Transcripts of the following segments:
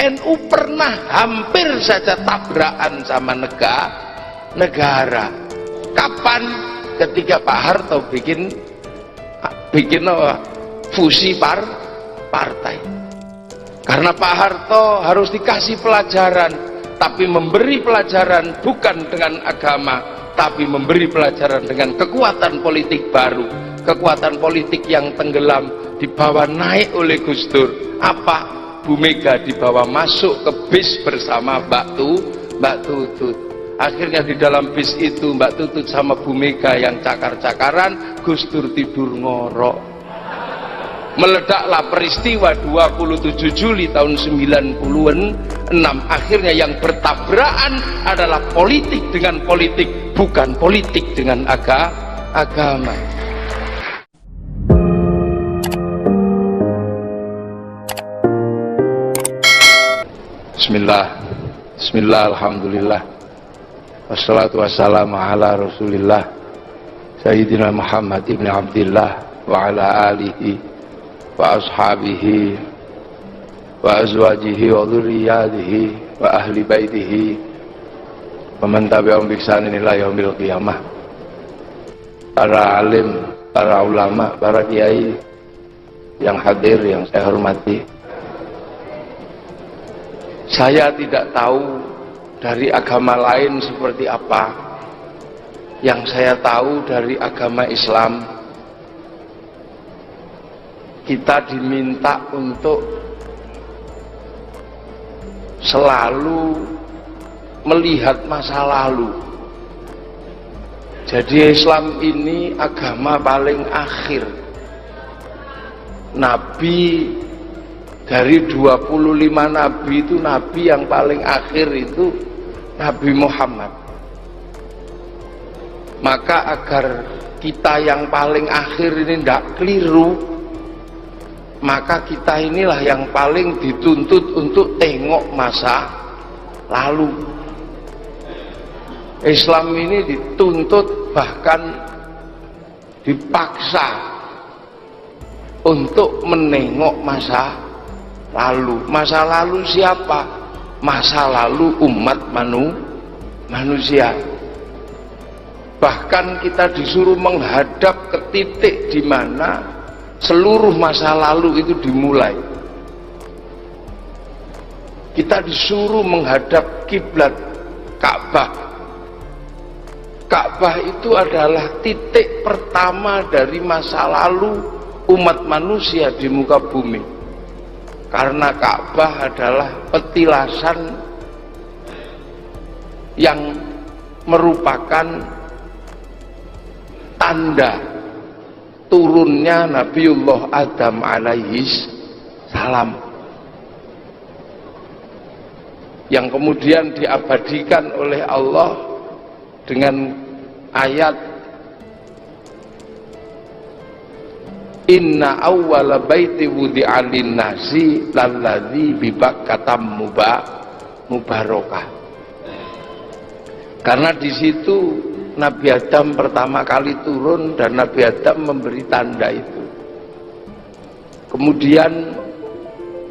NU pernah hampir saja tabrakan sama negara. Kapan? Ketika Pak Harto bikin fusi partai. Karena Pak Harto harus dikasih pelajaran, tapi memberi pelajaran bukan dengan agama, tapi memberi pelajaran dengan kekuatan politik baru, kekuatan politik yang tenggelam dibawa naik oleh Gus Dur. Apa? Bu Mega dibawa masuk ke bis bersama Mbak Tutut. Akhirnya di dalam bis itu Mbak Tutut sama Bu Mega yang cakar-cakaran, Gus Dur tidur ngorok. Meledaklah peristiwa 27 Juli tahun 96. Akhirnya yang bertabrakan adalah politik dengan politik, bukan politik dengan agama. Bismillah, alhamdulillah, wassalatu wassalamu ala rasulillah Sayyidina Muhammad ibn Abdillah wa ala alihi wa ashabihi wa azwajihi wa dhurriyyatihi wa ahli baitihi wa man tabi'ahum bi ihsanin ila yaumil qiyamah. Para alim, para ulama, para kiai yang hadir, yang saya hormati, saya tidak tahu dari agama lain seperti apa. Yang saya tahu dari agama Islam, kita diminta untuk selalu melihat masa lalu. Jadi Islam ini agama paling akhir. Nabi dari 25 nabi itu, nabi yang paling akhir itu Nabi Muhammad. Maka agar kita yang paling akhir ini tidak keliru, maka kita inilah yang paling dituntut untuk tengok masa lalu. Islam ini dituntut, bahkan dipaksa untuk menengok masa lalu. Masa lalu siapa? Masa lalu umat manusia. Bahkan kita disuruh menghadap ke titik di mana seluruh masa lalu itu dimulai. Kita disuruh menghadap kiblat Ka'bah. Ka'bah itu adalah titik pertama dari masa lalu umat manusia di muka bumi. Karena Ka'bah adalah petilasan yang merupakan tanda turunnya Nabiullah Adam alaihis salam, yang kemudian diabadikan oleh Allah dengan ayat inna awwala baiti wudi'a lin-nasi lalladzi bi Bakkatam mubarakah. Karena di situ Nabi Adam pertama kali turun dan Nabi Adam memberi tanda itu. Kemudian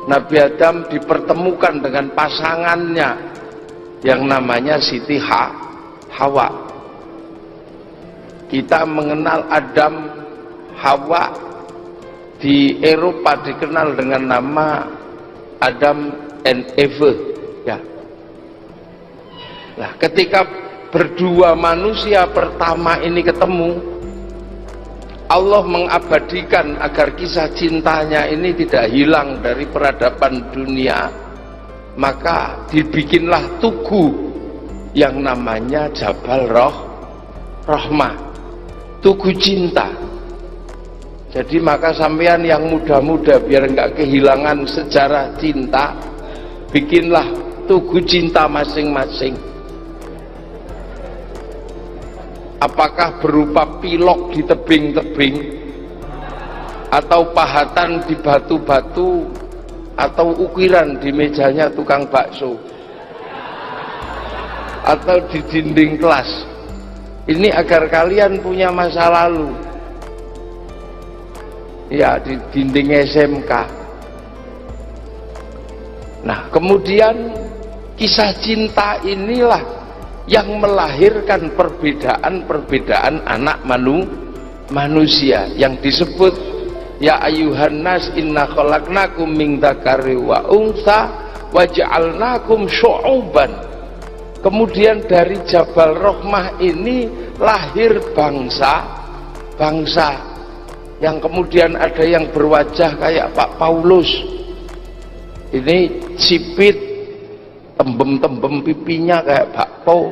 Nabi Adam dipertemukan dengan pasangannya yang namanya Siti Hawa. Kita mengenal Adam, Hawa di Eropa dikenal dengan nama Adam and Eve, ya. Nah, ketika berdua manusia pertama ini ketemu, Allah mengabadikan agar kisah cintanya ini tidak hilang dari peradaban dunia. Maka dibikinlah tugu yang namanya Jabal Rahmah, tugu cinta. Jadi maka sampean yang muda-muda biar enggak kehilangan sejarah cinta, bikinlah tugu cinta masing-masing. Apakah berupa pilok di tebing-tebing, atau pahatan di batu-batu, atau ukiran di mejanya tukang bakso, atau di dinding kelas. Ini agar kalian punya masa lalu. Ya, di dinding SMK. Nah, kemudian kisah cinta inilah yang melahirkan perbedaan-perbedaan anak manusia yang disebut ya ayuhan nas inna khalaqnakum min dzakari wa untha waja'alnakum syu'uban. Kemudian dari Jabal Rahmah ini lahir bangsa yang kemudian ada yang berwajah kayak Pak Paulus, ini sipit, tembem-tembem pipinya kayak bakpo.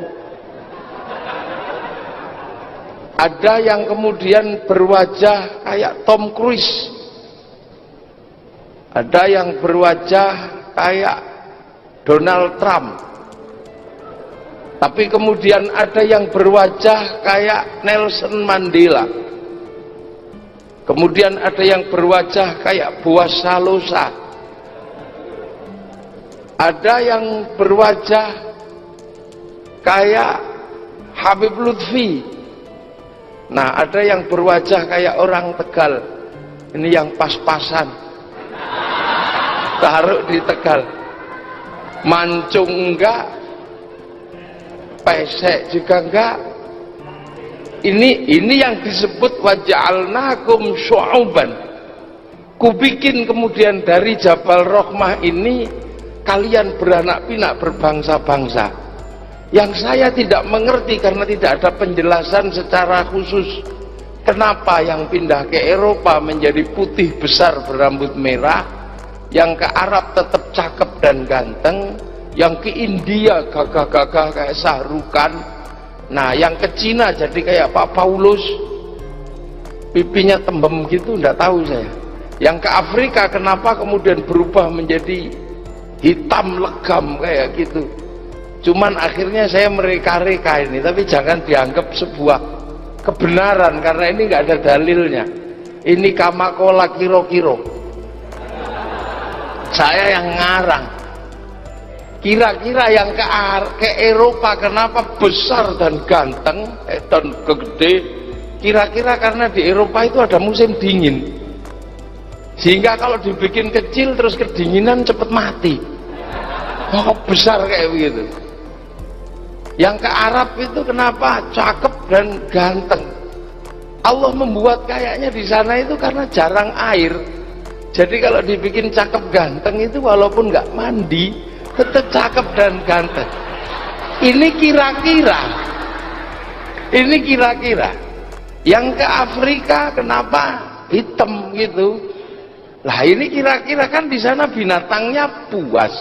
Ada yang kemudian berwajah kayak Tom Cruise, ada yang berwajah kayak Donald Trump, tapi kemudian ada yang berwajah kayak Nelson Mandela, kemudian ada yang berwajah kayak Boas Salosa, ada yang berwajah kayak Habib Lutfi. Nah, ada yang berwajah kayak orang Tegal, ini yang pas-pasan, taruh di Tegal, mancung enggak, pesek juga enggak. Ini yang disebut waja'alnakum syu'uban. Kubikin kemudian dari Jabal Rahmah ini kalian beranak pinak berbangsa-bangsa. Yang saya tidak mengerti karena tidak ada penjelasan secara khusus kenapa yang pindah ke Eropa menjadi putih besar berambut merah, yang ke Arab tetap cakep dan ganteng, yang ke India gagah-gagah kayak Sahrukan, nah yang ke Cina jadi kayak Pak Paulus, pipinya tembem gitu, enggak tahu saya. Yang ke Afrika kenapa kemudian berubah menjadi hitam legam kayak gitu. Cuman akhirnya saya mereka-reka ini, tapi jangan dianggap sebuah kebenaran karena ini nggak ada dalilnya. Ini kamakola kiro-kiro, saya yang ngarang. Kira-kira yang ke Eropa kenapa besar dan ganteng dan gede, kira-kira karena di Eropa itu ada musim dingin, sehingga kalau dibikin kecil terus kedinginan cepet mati. Oh, besar kayak begitu. Yang ke Arab itu kenapa cakep dan ganteng? Allah membuat kayaknya di sana itu karena jarang air. Jadi kalau dibikin cakep ganteng itu walaupun nggak mandi tetap cakep dan ganteng. Ini kira-kira. Yang ke Afrika kenapa hitam gitu? Lah ini kira-kira kan di sana binatangnya buas.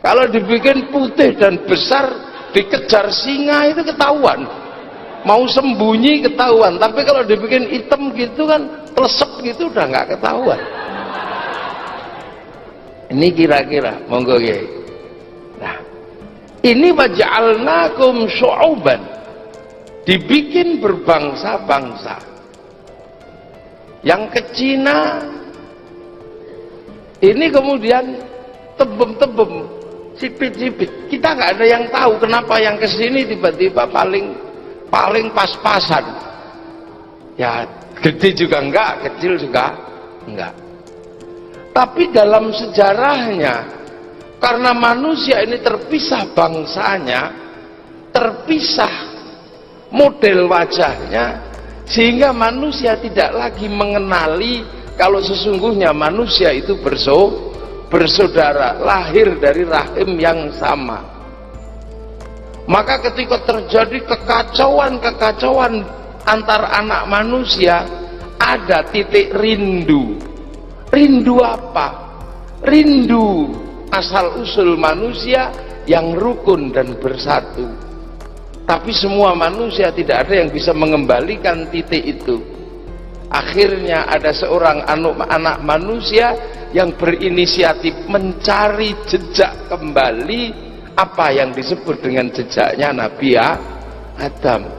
Kalau dibikin putih dan besar dikejar singa itu ketahuan, mau sembunyi ketahuan. Tapi kalau dibikin hitam gitu kan telesep gitu udah nggak ketahuan. Ini kira-kira, monggo Kiai. Nah, ini waja'alnakum syu'uban, dibikin berbangsa-bangsa. Yang ke Cina ini kemudian tebem-tebem, sipit-sipit, kita nggak ada yang tahu kenapa yang kesini tiba-tiba paling pas-pasan. Ya gede juga enggak, kecil juga enggak. Tapi dalam sejarahnya, karena manusia ini terpisah bangsanya, terpisah model wajahnya, sehingga manusia tidak lagi mengenali kalau sesungguhnya manusia itu bersaudara, lahir dari rahim yang sama. Maka ketika terjadi kekacauan antar anak manusia, ada titik rindu. Rindu apa? Rindu asal usul manusia yang rukun dan bersatu. Tapi semua manusia tidak ada yang bisa mengembalikan titik itu. Akhirnya ada seorang anak manusia yang berinisiatif mencari jejak kembali apa yang disebut dengan jejaknya Nabi Adam.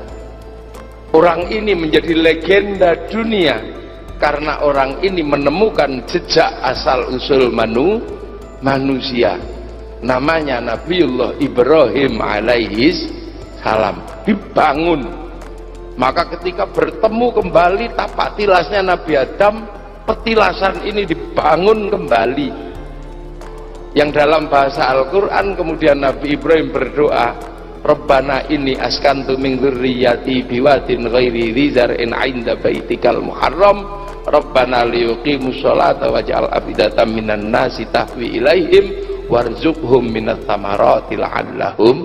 Orang ini menjadi legenda dunia karena orang ini menemukan jejak asal usul manusia. Namanya Nabiullah Ibrahim alaihis salam. Dibangun. Maka ketika bertemu kembali tapak tilasnya Nabi Adam, petilasan ini dibangun kembali. yang dalam bahasa Al-Quran kemudian Nabi Ibrahim berdoa, Rabbana inni askantu min dzurriyyati biwadin ghairi dzi zar'in 'inda baitikal muharram Rabbana liyuqimus sholata waj'al afidatan minan nasi tahwi ilaihim warzuqhum minats tsamarati la'allahum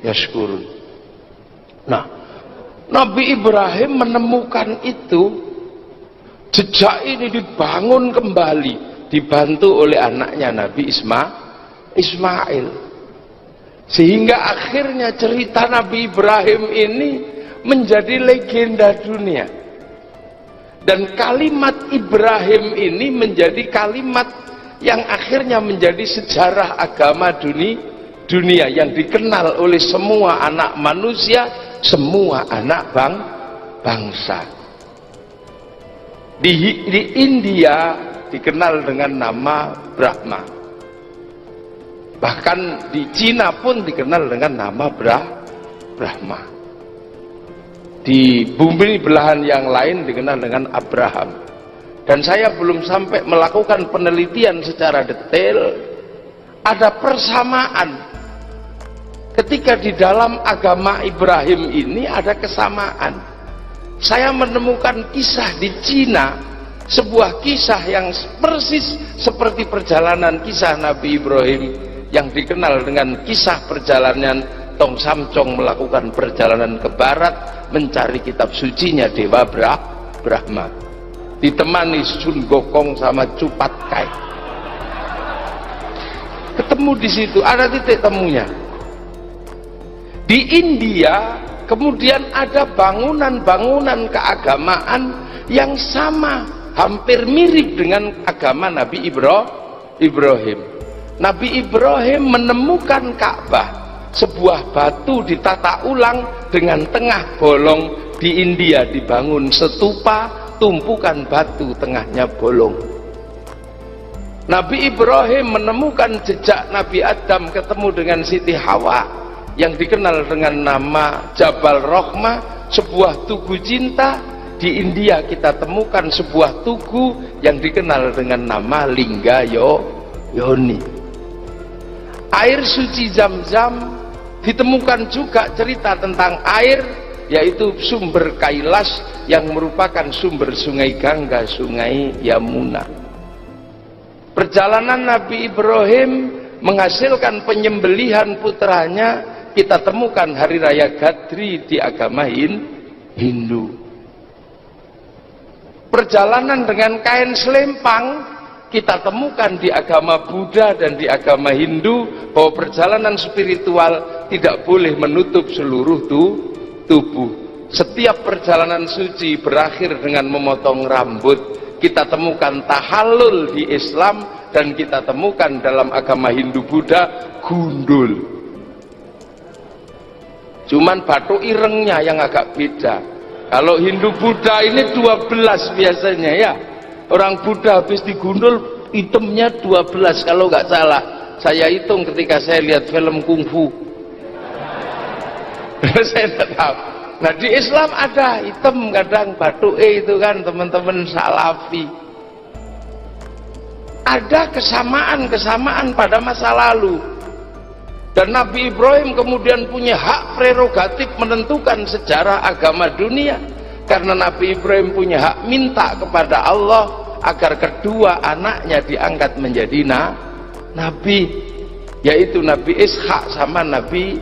yashkurun. Nah, Nabi Ibrahim menemukan itu, jejak ini dibangun kembali, dibantu oleh anaknya Nabi Ismail, sehingga akhirnya cerita Nabi Ibrahim ini menjadi legenda dunia. Dan kalimat Ibrahim ini menjadi kalimat yang akhirnya menjadi sejarah agama dunia yang dikenal oleh semua anak manusia, semua anak bangsa. Di India dikenal dengan nama Brahma. Bahkan di Cina pun dikenal dengan nama Brahma. Di bumi belahan yang lain dikenal dengan Abraham. Dan saya belum sampai melakukan penelitian secara detail. Ada persamaan ketika di dalam agama Ibrahim ini ada kesamaan. Saya menemukan kisah di Cina, sebuah kisah yang persis seperti perjalanan kisah Nabi Ibrahim yang dikenal dengan kisah perjalanan Tong Samcong melakukan perjalanan ke barat mencari kitab sucinya Dewa Brahma, ditemani Sun Gokong sama Cupat Kai. Ketemu di situ, ada titik temunya. Di India kemudian ada bangunan-bangunan keagamaan yang sama, hampir mirip dengan agama Nabi Ibrahim. Nabi Ibrahim menemukan Ka'bah, sebuah batu ditata ulang dengan tengah bolong. Di India dibangun stupa, tumpukan batu tengahnya bolong. Nabi Ibrahim menemukan jejak Nabi Adam ketemu dengan Siti Hawa yang dikenal dengan nama Jabal Rohmah, sebuah tugu cinta. Di India kita temukan sebuah tugu yang dikenal dengan nama Lingga Yoni. Air suci Zam-Zam, ditemukan juga cerita tentang air, yaitu sumber Kailas yang merupakan sumber sungai Gangga, sungai Yamuna. Perjalanan Nabi Ibrahim menghasilkan penyembelihan putranya, kita temukan hari raya Gadri di agama Hindu. Perjalanan dengan kain selempang kita temukan di agama Buddha dan di agama Hindu, bahwa perjalanan spiritual tidak boleh menutup seluruh tubuh. Setiap perjalanan suci berakhir dengan memotong rambut. Kita temukan tahallul di Islam, dan kita temukan dalam agama Hindu Buddha gundul. Cuman batu irengnya yang agak beda. Kalau Hindu Buddha ini 12 biasanya ya. Orang Buddha habis digundul hitamnya 12 kalau nggak salah. Saya hitung ketika saya lihat film kungfu. Saya tidak tahu. Nah di Islam ada hitam kadang batu itu kan teman-teman Salafi. Ada kesamaan pada masa lalu. Dan Nabi Ibrahim kemudian punya hak prerogatif menentukan sejarah agama dunia. Karena Nabi Ibrahim punya hak minta kepada Allah agar kedua anaknya diangkat menjadi nabi, yaitu Nabi Ishak sama Nabi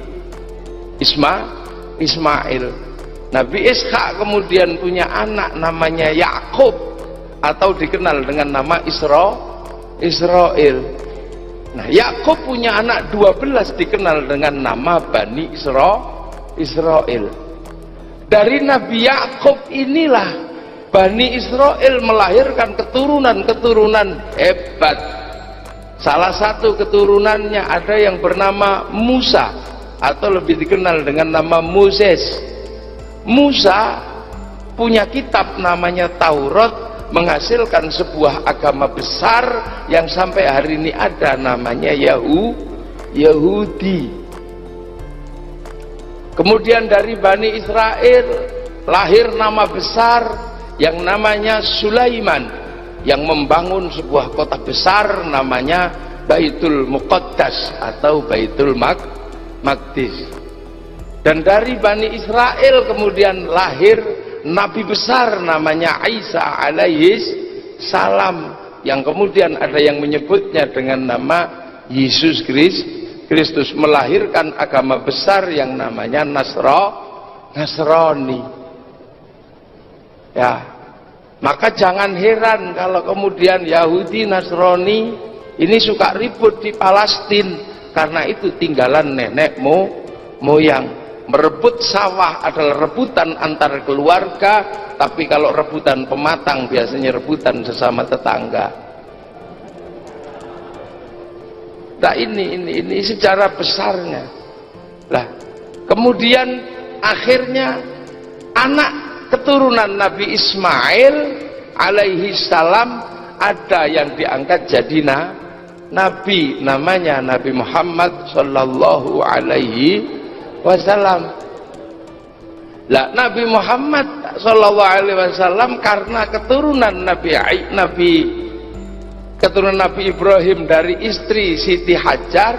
Ismail. Nabi Ishak kemudian punya anak namanya Yakub, atau dikenal dengan nama Israel. Nah, Yakub punya anak 12 dikenal dengan nama Bani Israel. Dari Nabi Yakub inilah Bani Israel melahirkan keturunan-keturunan hebat. Salah satu keturunannya ada yang bernama Musa, atau lebih dikenal dengan nama Moses. Musa punya kitab namanya Taurat, menghasilkan sebuah agama besar yang sampai hari ini ada, namanya Yahudi. Kemudian dari Bani Israel lahir nama besar yang namanya Sulaiman, yang membangun sebuah kota besar namanya Baitul Muqaddas atau Baitul Maqdis. Dan dari Bani Israel kemudian lahir Nabi besar namanya Isa alaihi salam, yang kemudian ada yang menyebutnya dengan nama Yesus Kristus, melahirkan agama besar yang namanya Nasrani. Ya, maka jangan heran kalau kemudian Yahudi Nasrani ini suka ribut di Palestina, karena itu tinggalan nenek moyang. Merebut sawah adalah rebutan antar keluarga, tapi kalau rebutan pematang biasanya rebutan sesama tetangga. Nah ini secara besarnya. Lah, kemudian akhirnya anak keturunan Nabi Ismail alaihi salam ada yang diangkat jadi nabi, namanya Nabi Muhammad sallallahu alaihi wasallam. Lah, Nabi Muhammad sallallahu alaihi wasallam karena keturunan Nabi Ibrahim dari istri Siti Hajar,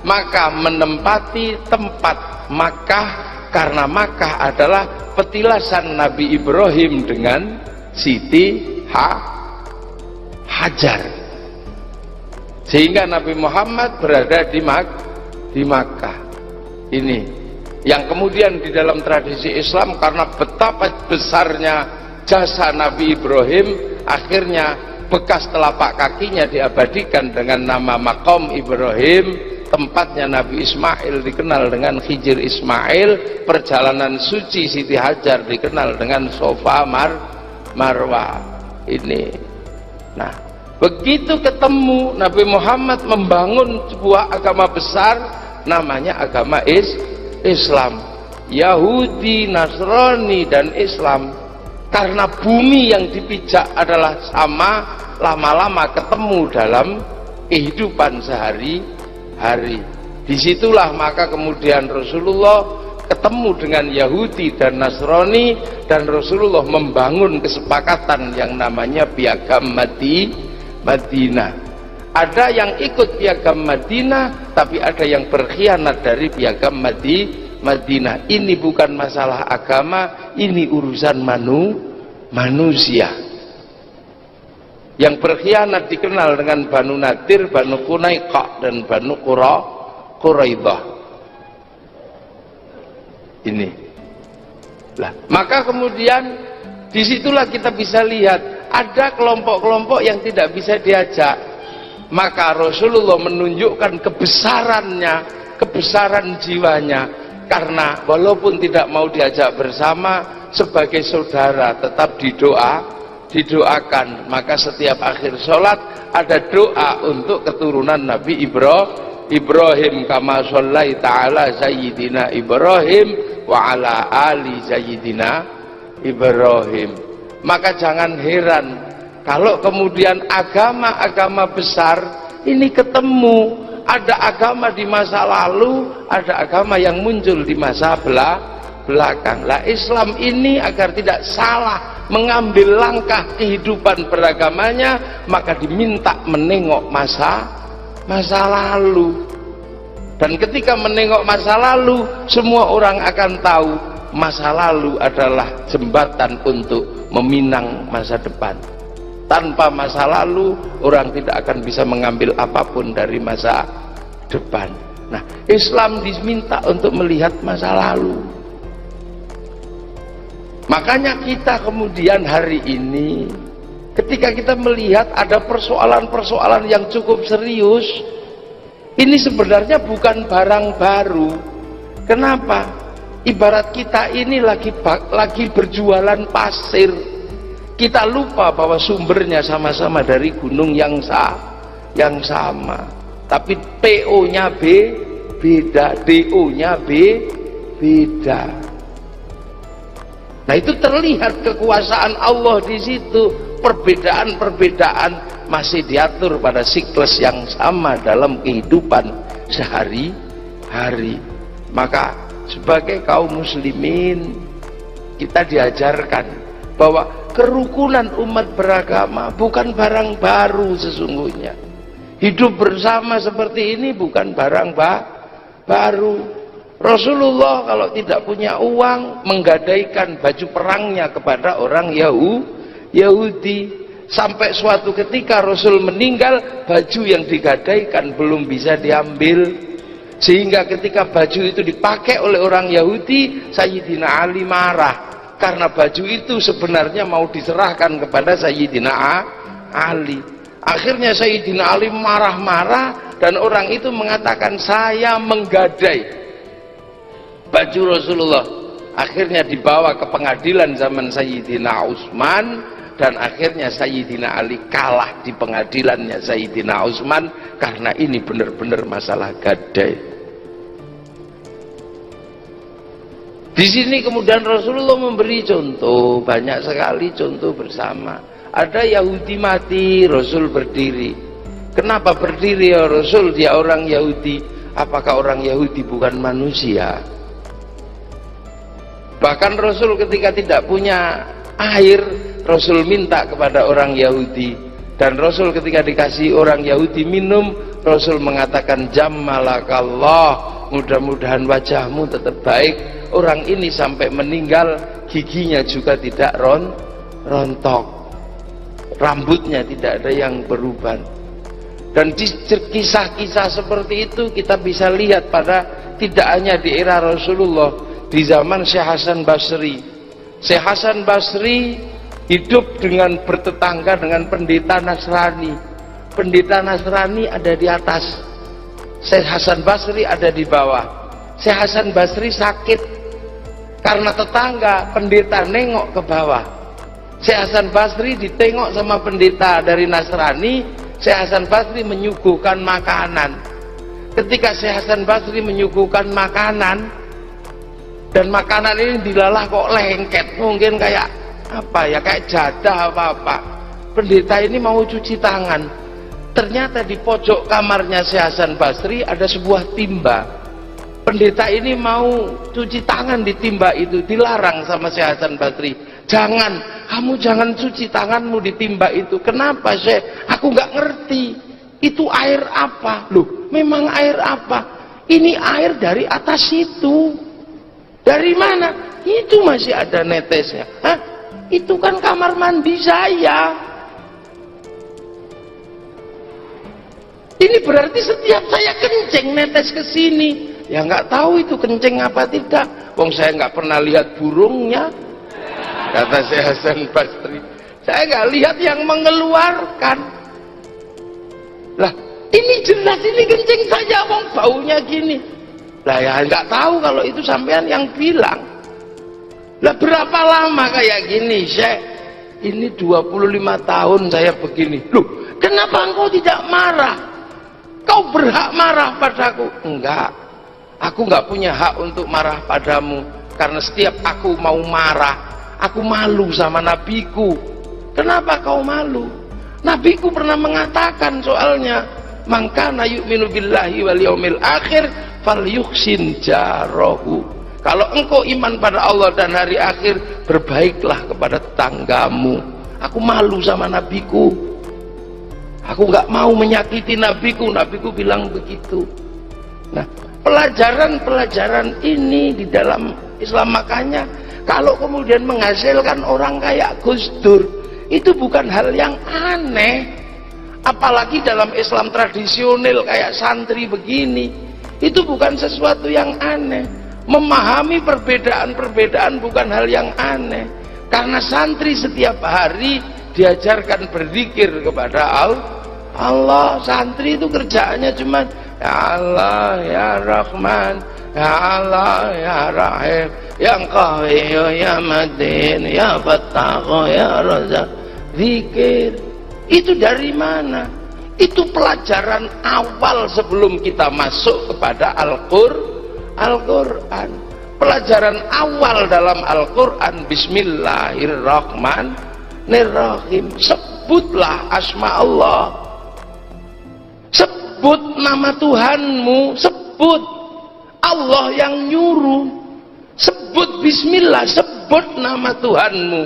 maka menempati tempat Makkah, karena Makkah adalah petilasan Nabi Ibrahim dengan Siti Hajar, sehingga Nabi Muhammad berada di Makkah. Ini yang kemudian di dalam tradisi Islam, karena betapa besarnya jasa Nabi Ibrahim, akhirnya bekas telapak kakinya diabadikan dengan nama Maqam Ibrahim. Tempatnya Nabi Ismail dikenal dengan Hijr Ismail, perjalanan suci Siti Hajar dikenal dengan Sofa Marwah. Ini. Nah, begitu ketemu Nabi Muhammad membangun sebuah agama besar, namanya agama Islam. Yahudi, Nasrani, dan Islam, karena bumi yang dipijak adalah sama, lama-lama ketemu dalam kehidupan sehari-hari. Disitulah maka kemudian Rasulullah ketemu dengan Yahudi dan Nasrani, dan Rasulullah membangun kesepakatan yang namanya Piagam Madinah. Ada yang ikut Piagam Madinah, tapi ada yang berkhianat dari Piagam Madinah. Ini bukan masalah agama, ini urusan manusia. Yang berkhianat dikenal dengan Banu Nadir, Banu Qunaiqah, dan Banu Quraidah. Ini. Lah, maka kemudian disitulah kita bisa lihat ada kelompok-kelompok yang tidak bisa diajak. Maka Rasulullah menunjukkan kebesarannya, kebesaran jiwanya, karena walaupun tidak mau diajak bersama, sebagai saudara tetap didoakan. Maka setiap akhir sholat ada doa untuk keturunan Nabi Ibrahim, kama shallaita ala sayyidina Ibrahim wa ala ali sayyidina Ibrahim. Maka jangan heran kalau kemudian agama-agama besar ini ketemu, ada agama di masa lalu, ada agama yang muncul di masa belakang. Lah, Islam ini agar tidak salah mengambil langkah kehidupan beragamanya, maka diminta menengok masa lalu. Dan ketika menengok masa lalu, semua orang akan tahu masa lalu adalah jembatan untuk meminang masa depan. Tanpa masa lalu, orang tidak akan bisa mengambil apapun dari masa depan. Nah, Islam diminta untuk melihat masa lalu. Makanya kita kemudian hari ini, ketika kita melihat ada persoalan-persoalan yang cukup serius, ini sebenarnya bukan barang baru. Kenapa? Ibarat kita ini lagi berjualan pasir. Kita lupa bahwa sumbernya sama-sama dari gunung yang sama, tapi PO-nya beda, DO-nya beda. Nah, itu terlihat kekuasaan Allah di situ. Perbedaan-perbedaan masih diatur pada siklus yang sama dalam kehidupan sehari-hari. Maka sebagai kaum muslimin, kita diajarkan bahwa kerukunan umat beragama bukan barang baru sesungguhnya. Hidup bersama seperti ini bukan barang baru. Rasulullah kalau tidak punya uang menggadaikan baju perangnya kepada orang Yahudi. Sampai suatu ketika Rasul meninggal, baju yang digadaikan belum bisa diambil, sehingga ketika baju itu dipakai oleh orang Yahudi, Sayyidina Ali marah karena baju itu sebenarnya mau diserahkan kepada Sayyidina Ali. Akhirnya Sayyidina Ali marah-marah dan orang itu mengatakan, saya menggadai baju Rasulullah. Akhirnya dibawa ke pengadilan zaman Sayyidina Utsman, dan akhirnya Sayyidina Ali kalah di pengadilannya Sayyidina Utsman karena ini benar-benar masalah gadai. Di sini kemudian Rasulullah memberi contoh, banyak sekali contoh bersama. Ada Yahudi mati, Rasul berdiri. Kenapa berdiri ya Rasul? Dia orang Yahudi. Apakah orang Yahudi bukan manusia? Bahkan Rasul ketika tidak punya air, Rasul minta kepada orang Yahudi, dan Rasul ketika dikasih orang Yahudi minum, Rasul mengatakan, jammalakallah, mudah-mudahan wajahmu tetap baik. Orang ini sampai meninggal giginya juga tidak rontok, rambutnya tidak ada yang berubah. Dan di kisah-kisah seperti itu kita bisa lihat pada tidak hanya di era Rasulullah, di zaman Syekh Hasan Basri. Syekh Hasan Basri hidup dengan bertetangga dengan pendeta Nasrani. Pendeta Nasrani ada di atas, Syekh Hasan Basri ada di bawah. Syekh Hasan Basri sakit karena tetangga pendeta nengok ke bawah. Syekh Hasan Basri ditengok sama pendeta dari Nasrani. Syekh Hasan Basri menyuguhkan makanan. Ketika Syekh Hasan Basri menyuguhkan makanan, dan makanan ini dilalah kok lengket, mungkin kayak apa ya, kayak jadah apa-apa. Pendeta ini mau cuci tangan, ternyata di pojok kamarnya Syekh Hasan Basri ada sebuah timba. Pendeta ini mau cuci tangan di timba itu, dilarang sama Syekh Hasan Basri. Jangan, kamu jangan cuci tanganmu di timba itu. Kenapa Syekh? Aku nggak ngerti itu air apa. Loh, memang air apa? Ini air dari atas itu. Dari mana? Itu masih ada netesnya. Hah? Itu kan kamar mandi saya. Ini berarti setiap saya kencing netes ke sini. Ya nggak tahu itu kencing apa tidak. Wong saya nggak pernah lihat burungnya. Kata Syekh Hasan Basri. Saya nggak lihat yang mengeluarkan. Lah, ini jelas ini kencing saja, wong baunya gini. Lah ya nggak tahu kalau itu sampean yang bilang. Lah berapa lama kayak gini, Syekh? Ini 25 tahun saya begini. Loh, kenapa engkau tidak marah? Kau berhak marah padaku. Enggak, aku nggak punya hak untuk marah padamu, karena setiap aku mau marah, aku malu sama nabiku. Kenapa kau malu? Nabiku pernah mengatakan soalnya, man kana yu'minu billahi wal yaumil akhir falyuhsin jarahu. Kalau engkau iman pada Allah dan hari akhir, berbaiklah kepada tetanggamu. Aku malu sama nabiku. Aku nggak mau menyakiti nabiku. Nabiku bilang begitu. Nah, pelajaran-pelajaran ini di dalam Islam, makanya kalau kemudian menghasilkan orang kayak Gus Dur, itu bukan hal yang aneh. Apalagi dalam Islam tradisional kayak santri begini, itu bukan sesuatu yang aneh. Memahami perbedaan-perbedaan bukan hal yang aneh, karena santri setiap hari diajarkan berzikir kepada Allah. Santri itu kerjaannya cuma ya Allah ya Rahman, ya Allah ya Rahim, yang Qawiyyu ya Matin, ya Fattah ya Razak. Zikir itu dari mana? Itu pelajaran awal sebelum kita masuk kepada Al-Quran. Pelajaran awal dalam Al-Quran, Bismillahirrahmanirrahim. Sebutlah asma Allah, sebut nama Tuhanmu, sebut Allah yang nyuruh, sebut Bismillah, sebut nama Tuhanmu.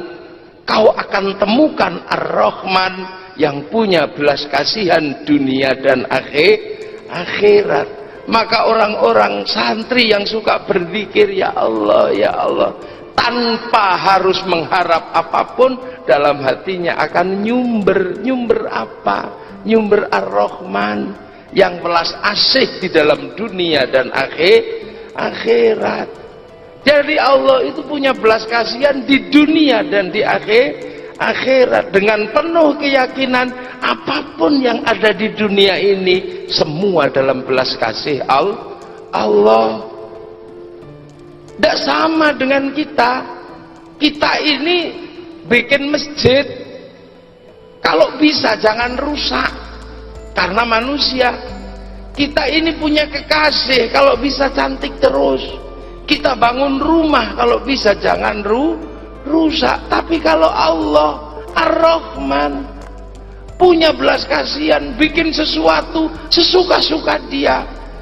Kau akan temukan Ar-Rahman yang punya belas kasihan dunia dan akhirat. Maka orang-orang santri yang suka berzikir ya Allah tanpa harus mengharap apapun, dalam hatinya akan nyumber apa? Nyumber Ar-Rahman yang belas asih di dalam dunia dan akhirat. Jadi Allah itu punya belas kasihan di dunia dan di akhirat. Dengan penuh keyakinan apapun yang ada di dunia ini semua dalam belas kasih Allah. Tidak sama dengan kita. Kita ini bikin masjid, kalau bisa jangan rusak, karena manusia. Kita ini punya kekasih, kalau bisa cantik terus. Kita bangun rumah, kalau bisa jangan rusak. Tapi kalau Allah Ar-Rahman punya belas kasihan, bikin sesuatu sesuka-suka dia.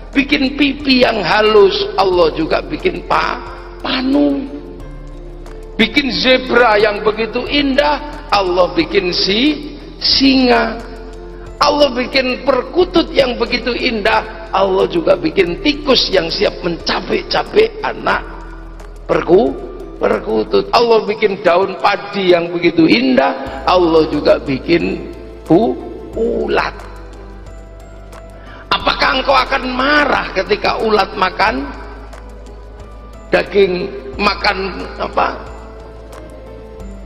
Bikin pipi yang halus, Allah juga bikin panu. Bikin zebra yang begitu indah, Allah bikin singa. Allah bikin perkutut yang begitu indah, Allah juga bikin tikus yang siap mencapik-capik anak perkutut. Allah bikin daun padi yang begitu indah, Allah juga bikin ulat. Apakah engkau akan marah ketika ulat makan daging, makan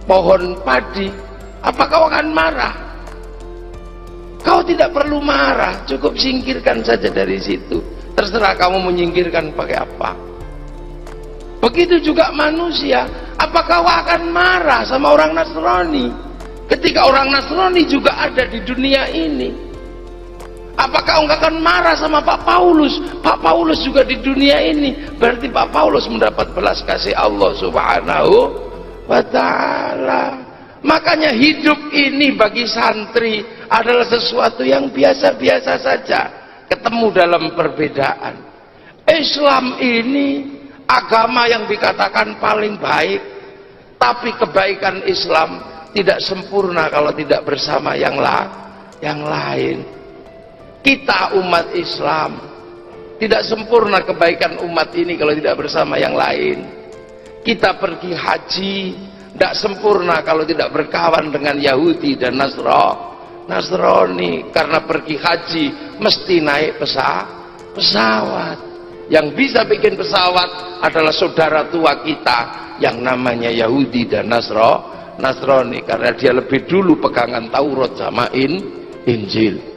pohon padi? Apa kau akan marah? Kau tidak perlu marah, cukup singkirkan saja dari situ. Terserah kamu menyingkirkan pakai apa. Begitu juga manusia. Apa kau akan marah sama orang Nasrani ketika orang Nasrani juga ada di dunia ini? Apakah engkau akan marah sama Pak Paulus? Pak Paulus juga di dunia ini. Berarti Pak Paulus mendapat belas kasih Allah Subhanahu wa ta'ala. Makanya hidup ini bagi santri adalah sesuatu yang biasa-biasa saja. Ketemu dalam perbedaan. Islam ini agama yang dikatakan paling baik, tapi kebaikan Islam tidak sempurna kalau tidak bersama yang lain. Kita umat Islam tidak sempurna kebaikan umat ini kalau tidak bersama yang lain. Kita pergi haji tidak sempurna kalau tidak berkawan dengan Yahudi dan Nasrani. Karena pergi haji mesti naik pesawat. Yang bisa bikin pesawat adalah saudara tua kita yang namanya Yahudi dan Nasrani, karena dia lebih dulu pegangan Taurat sama Injil.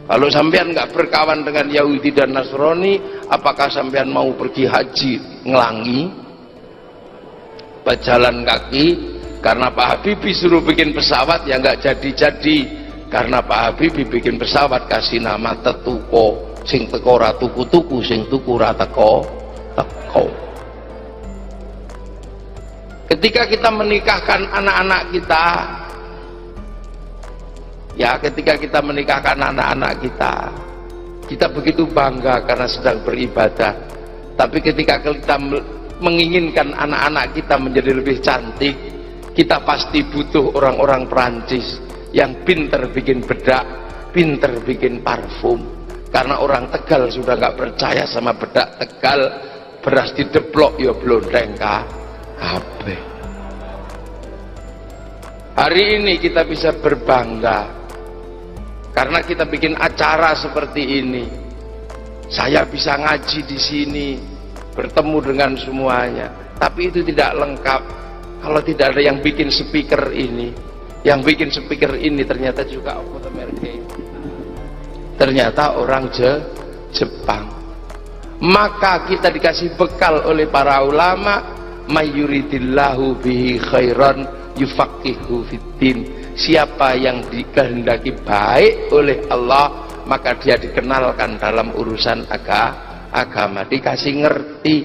Kalau sampean nggak berkawan dengan Yahudi dan Nasrani, apakah sampean mau pergi haji ngelangi? Berjalan kaki? Karena Pak Habibie suruh bikin pesawat ya nggak jadi-jadi. Karena Pak Habibie bikin pesawat kasih nama Tetuko, sing teko ra tuku-tuku, sing tuku ra teko. Ketika kita menikahkan anak-anak kita, ketika kita menikahkan anak-anak kita begitu bangga karena sedang beribadah. Tapi ketika kita menginginkan anak-anak kita menjadi lebih cantik, kita pasti butuh orang-orang Perancis yang pinter bikin bedak, pinter bikin parfum. Karena orang Tegal sudah nggak percaya sama bedak Tegal, beras dideplok ya blondeng kabeh. Hari ini kita bisa berbangga karena kita bikin acara seperti ini. Saya bisa ngaji di sini, bertemu dengan semuanya. Tapi itu tidak lengkap kalau tidak ada yang bikin speaker ini. Yang bikin speaker ini ternyata juga ternyata orang Jepang. Maka kita dikasih bekal oleh para ulama, mayuridillahu bihi khairan yufaqihu fiddin. Siapa yang dikehendaki baik oleh Allah, maka dia dikenalkan dalam urusan agama, dikasih ngerti.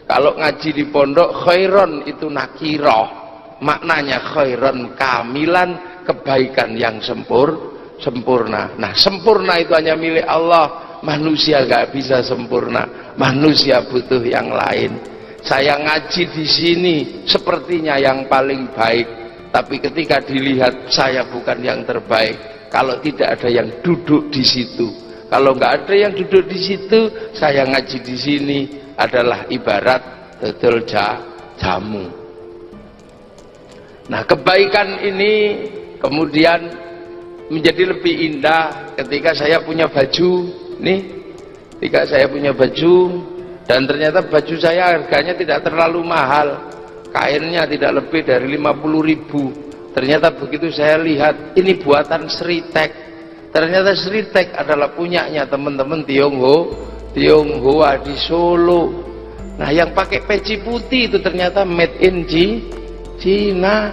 Kalau ngaji di pondok, khairan itu nakiroh, maknanya khairan kamilan, kebaikan yang sempurna. Nah, sempurna itu hanya milik Allah. Manusia gak bisa sempurna, manusia butuh yang lain. Saya ngaji di sini sepertinya yang paling baik, Tapi ketika dilihat saya bukan yang terbaik, kalau tidak ada yang duduk di situ, kalau nggak ada yang duduk di situ, saya ngaji di sini adalah ibarat dodol jamu. Nah, kebaikan ini kemudian menjadi lebih indah ketika saya punya baju nih, ketika saya punya baju dan ternyata baju saya harganya tidak terlalu mahal, kainnya tidak lebih dari 50.000. Ternyata begitu saya lihat ini buatan Sritek, ternyata Sritek adalah punyanya teman-teman Tionghoa di Solo. Nah, yang pakai peci putih itu ternyata made in Cina.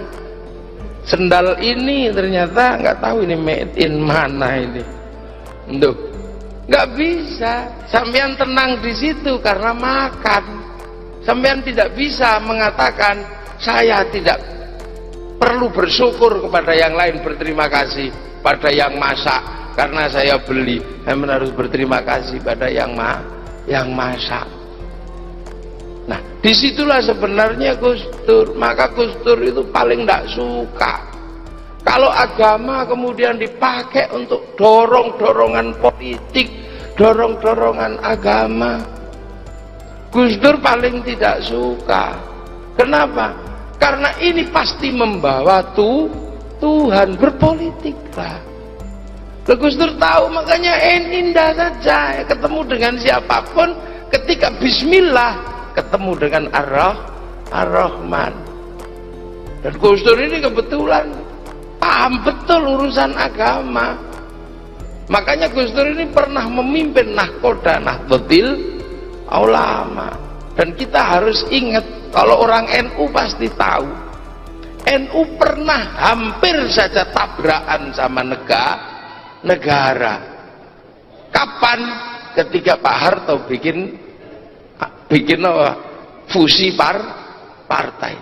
Sendal ini ternyata nggak tahu ini made in mana ini. Duh, nggak bisa. Sampean tenang di situ karena makan. Sampean tidak bisa mengatakan saya tidak perlu bersyukur kepada yang lain, berterima kasih pada yang masak karena saya beli. Sampean harus berterima kasih pada yang masak. Nah, disitulah sebenarnya Gus Dur. Maka Gus Dur itu paling tidak suka kalau agama kemudian dipakai untuk dorong-dorongan politik, dorong-dorongan agama. Gus Dur paling tidak suka. Kenapa? Karena ini pasti membawa Tuhan, berpolitiklah. Gus Dur tahu, makanya indah saja ketemu dengan siapapun, ketika bismillah ketemu dengan Ar-Rahman. Dan Gus Dur ini kebetulan paham betul urusan agama. Makanya Gus Dur ini pernah memimpin Nahkoda, Nahdlatul Ulama. Dan kita harus ingat, kalau orang NU pasti tahu, NU pernah hampir saja tabrakan sama negara. Kapan? Ketika Pak Harto bikin apa? Fusi partai.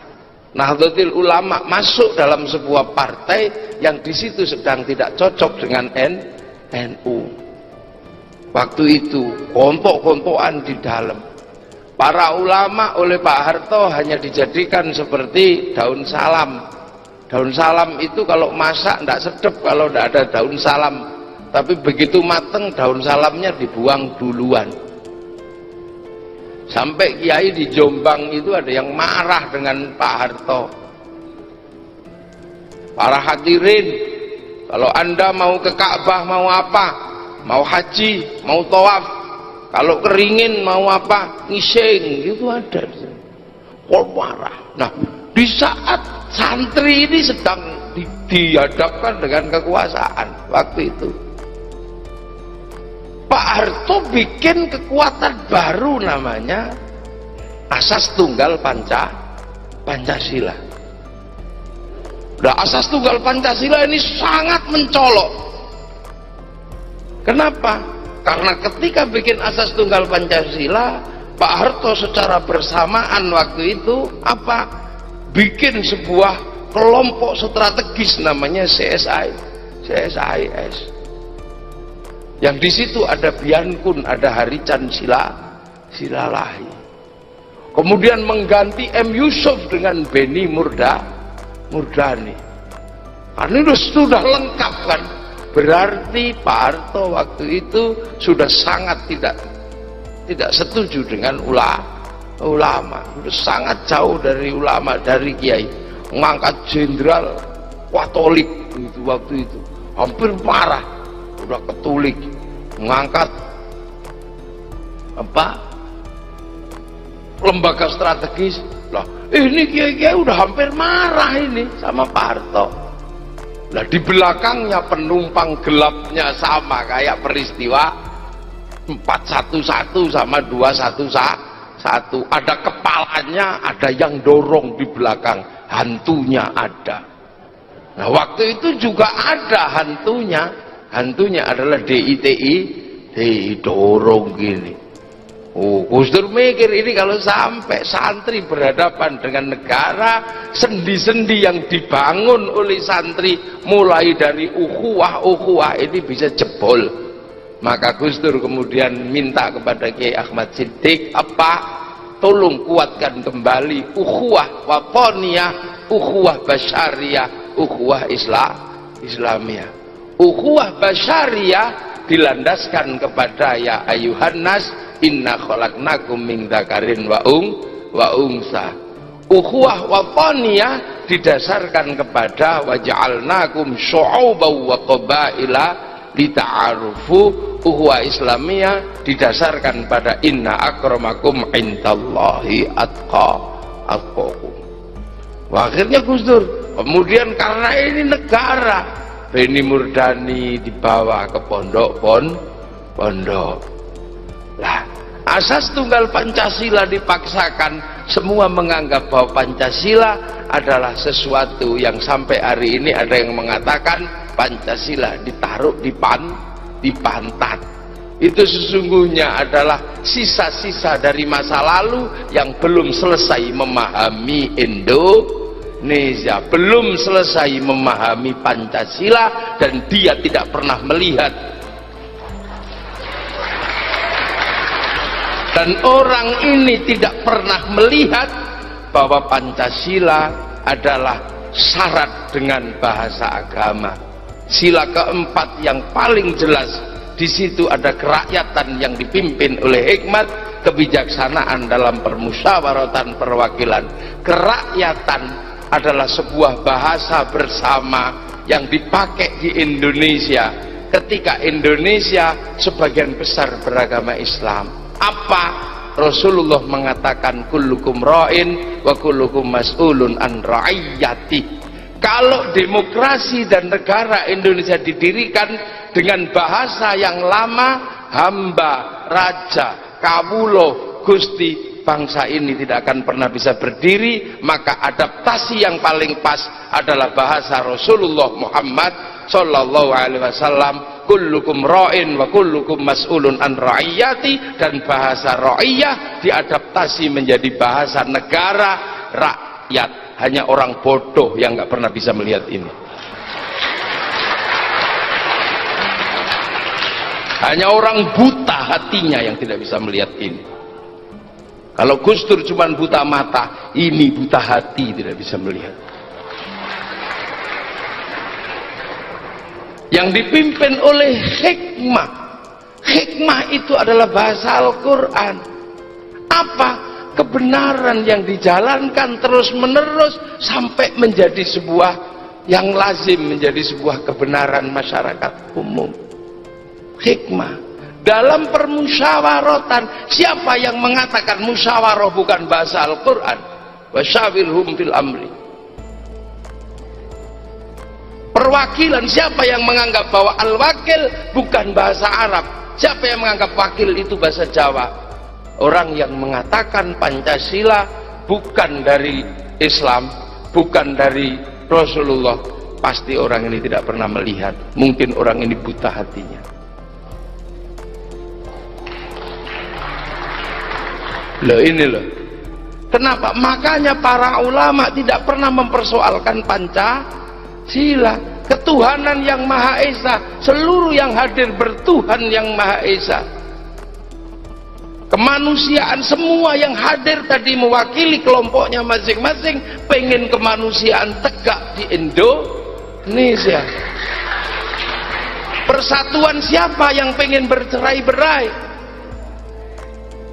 Nahdlatul Ulama masuk dalam sebuah partai yang di situ sedang tidak cocok dengan NU. Waktu itu kontok-kontokan di dalam. Para ulama oleh Pak Harto hanya dijadikan seperti daun salam. Daun salam itu kalau masak tidak sedap kalau tidak ada daun salam. Tapi begitu mateng daun salamnya dibuang duluan. Sampai kiai di Jombang itu ada yang marah dengan Pak Harto. Para hadirin, kalau Anda mau ke Ka'bah mau apa? Mau haji, mau tawaf, kalau keringin mau apa? Ngising, itu ada. Kok marah. Nah, di saat santri ini sedang dihadapkan dengan kekuasaan waktu itu, Pak Harto bikin kekuatan baru namanya Asas Tunggal Pancasila. Nah, Asas Tunggal Pancasila ini sangat mencolok. Kenapa? Karena ketika bikin Asas Tunggal Pancasila, Pak Harto secara bersamaan waktu itu apa? Bikin sebuah kelompok strategis namanya CSIS. Yang di situ ada Biankun, ada Harican Silalahi. Kemudian mengganti M. Yusuf dengan Beni Murdani. Karena itu sudah lengkap kan? Berarti Pak Harto waktu itu sudah sangat tidak setuju dengan ulama. Sudah sangat jauh dari ulama, dari kiai. Mengangkat jenderal Katolik itu waktu itu. Hampir marah. Sudah ketulik. Mengangkat apa? Lembaga strategis. Lah, ini kiai-kiai udah hampir marah ini sama Pak Harto. Nah, di belakangnya penumpang gelapnya sama kayak peristiwa 411 sama 211. Ada kepalanya, ada yang dorong di belakang, hantunya ada. Nah, waktu itu juga ada hantunya. Hantunya adalah DITI, dorong gini. Oh, Gus Dur mikir ini kalau sampai santri berhadapan dengan negara, sendi-sendi yang dibangun oleh santri mulai dari ukhuwah ini bisa jebol. Maka Gus Dur kemudian minta kepada Kiai Ahmad Siddiq, apa? Tolong kuatkan kembali ukhuwah watoniyah, ukhuwah basyariyah, ukhuwah Islamiyah. Ukhuwah basyariyah dilandaskan kepada ya ayuhan nas inna khalaqnakum min dzakarin wa unsa. Ukhuwah wataniyah didasarkan kepada waja'alnakum syu'uban wa qabaila lita'arufu. Ukhuwah Islamiyah didasarkan pada inna akramakum indallahi atqakum. Akhirnya Gus Dur, kemudian karena ini negara, Beni Murdani dibawa ke pondok. Lah, asas tunggal Pancasila dipaksakan, semua menganggap bahwa Pancasila adalah sesuatu yang sampai hari ini ada yang mengatakan Pancasila ditaruh di pantat. Itu sesungguhnya adalah sisa-sisa dari masa lalu yang belum selesai memahami Indonesia, belum selesai memahami Pancasila, dan dia tidak pernah melihat. Dan orang ini tidak pernah melihat bahwa Pancasila adalah syarat dengan bahasa agama. Sila keempat yang paling jelas, di situ ada kerakyatan yang dipimpin oleh hikmat, kebijaksanaan dalam permusyawaratan perwakilan. Kerakyatan adalah sebuah bahasa bersama yang dipakai di Indonesia ketika Indonesia sebagian besar beragama Islam. Apa? Rasulullah mengatakan kullukum ra'in wa kullukum mas'ulun an ra'iyyati. Kalau demokrasi dan negara Indonesia didirikan dengan bahasa yang lama, hamba, raja, kawulo, gusti, bangsa ini tidak akan pernah bisa berdiri. Maka adaptasi yang paling pas adalah bahasa Rasulullah Muhammad sallallahu alaihi wasallam, kullukum ra'in wa kullukum mas'ulun an ra'iyyati. Dan bahasa ra'iyah diadaptasi menjadi bahasa negara, rakyat. Hanya orang bodoh yang nggak pernah bisa melihat ini. Hanya orang buta hatinya yang tidak bisa melihat ini. Kalau Gus Dur cuma buta mata, ini buta hati, tidak bisa melihat. Yang dipimpin oleh hikmah. Hikmah itu adalah bahasa Al-Quran. Apa? Kebenaran yang dijalankan terus menerus sampai menjadi sebuah yang lazim, menjadi sebuah kebenaran masyarakat umum. Hikmah dalam permusyawaratan. Siapa yang mengatakan musyawarah bukan bahasa Al-Quran? Wasyawirhum fil amri. Perwakilan, siapa yang menganggap bahwa al-wakil bukan bahasa Arab? Siapa yang menganggap wakil itu bahasa Jawa? Orang yang mengatakan Pancasila bukan dari Islam, bukan dari Rasulullah, pasti orang ini tidak pernah melihat. Mungkin orang ini buta hatinya. Loh ini loh. Kenapa? Makanya para ulama tidak pernah mempersoalkan Pancasila. Ketuhanan yang Maha Esa, seluruh yang hadir bertuhan yang Maha Esa. Kemanusiaan, semua yang hadir tadi mewakili kelompoknya masing-masing, pengen kemanusiaan tegak di Indonesia. Persatuan, siapa yang pengen bercerai-berai?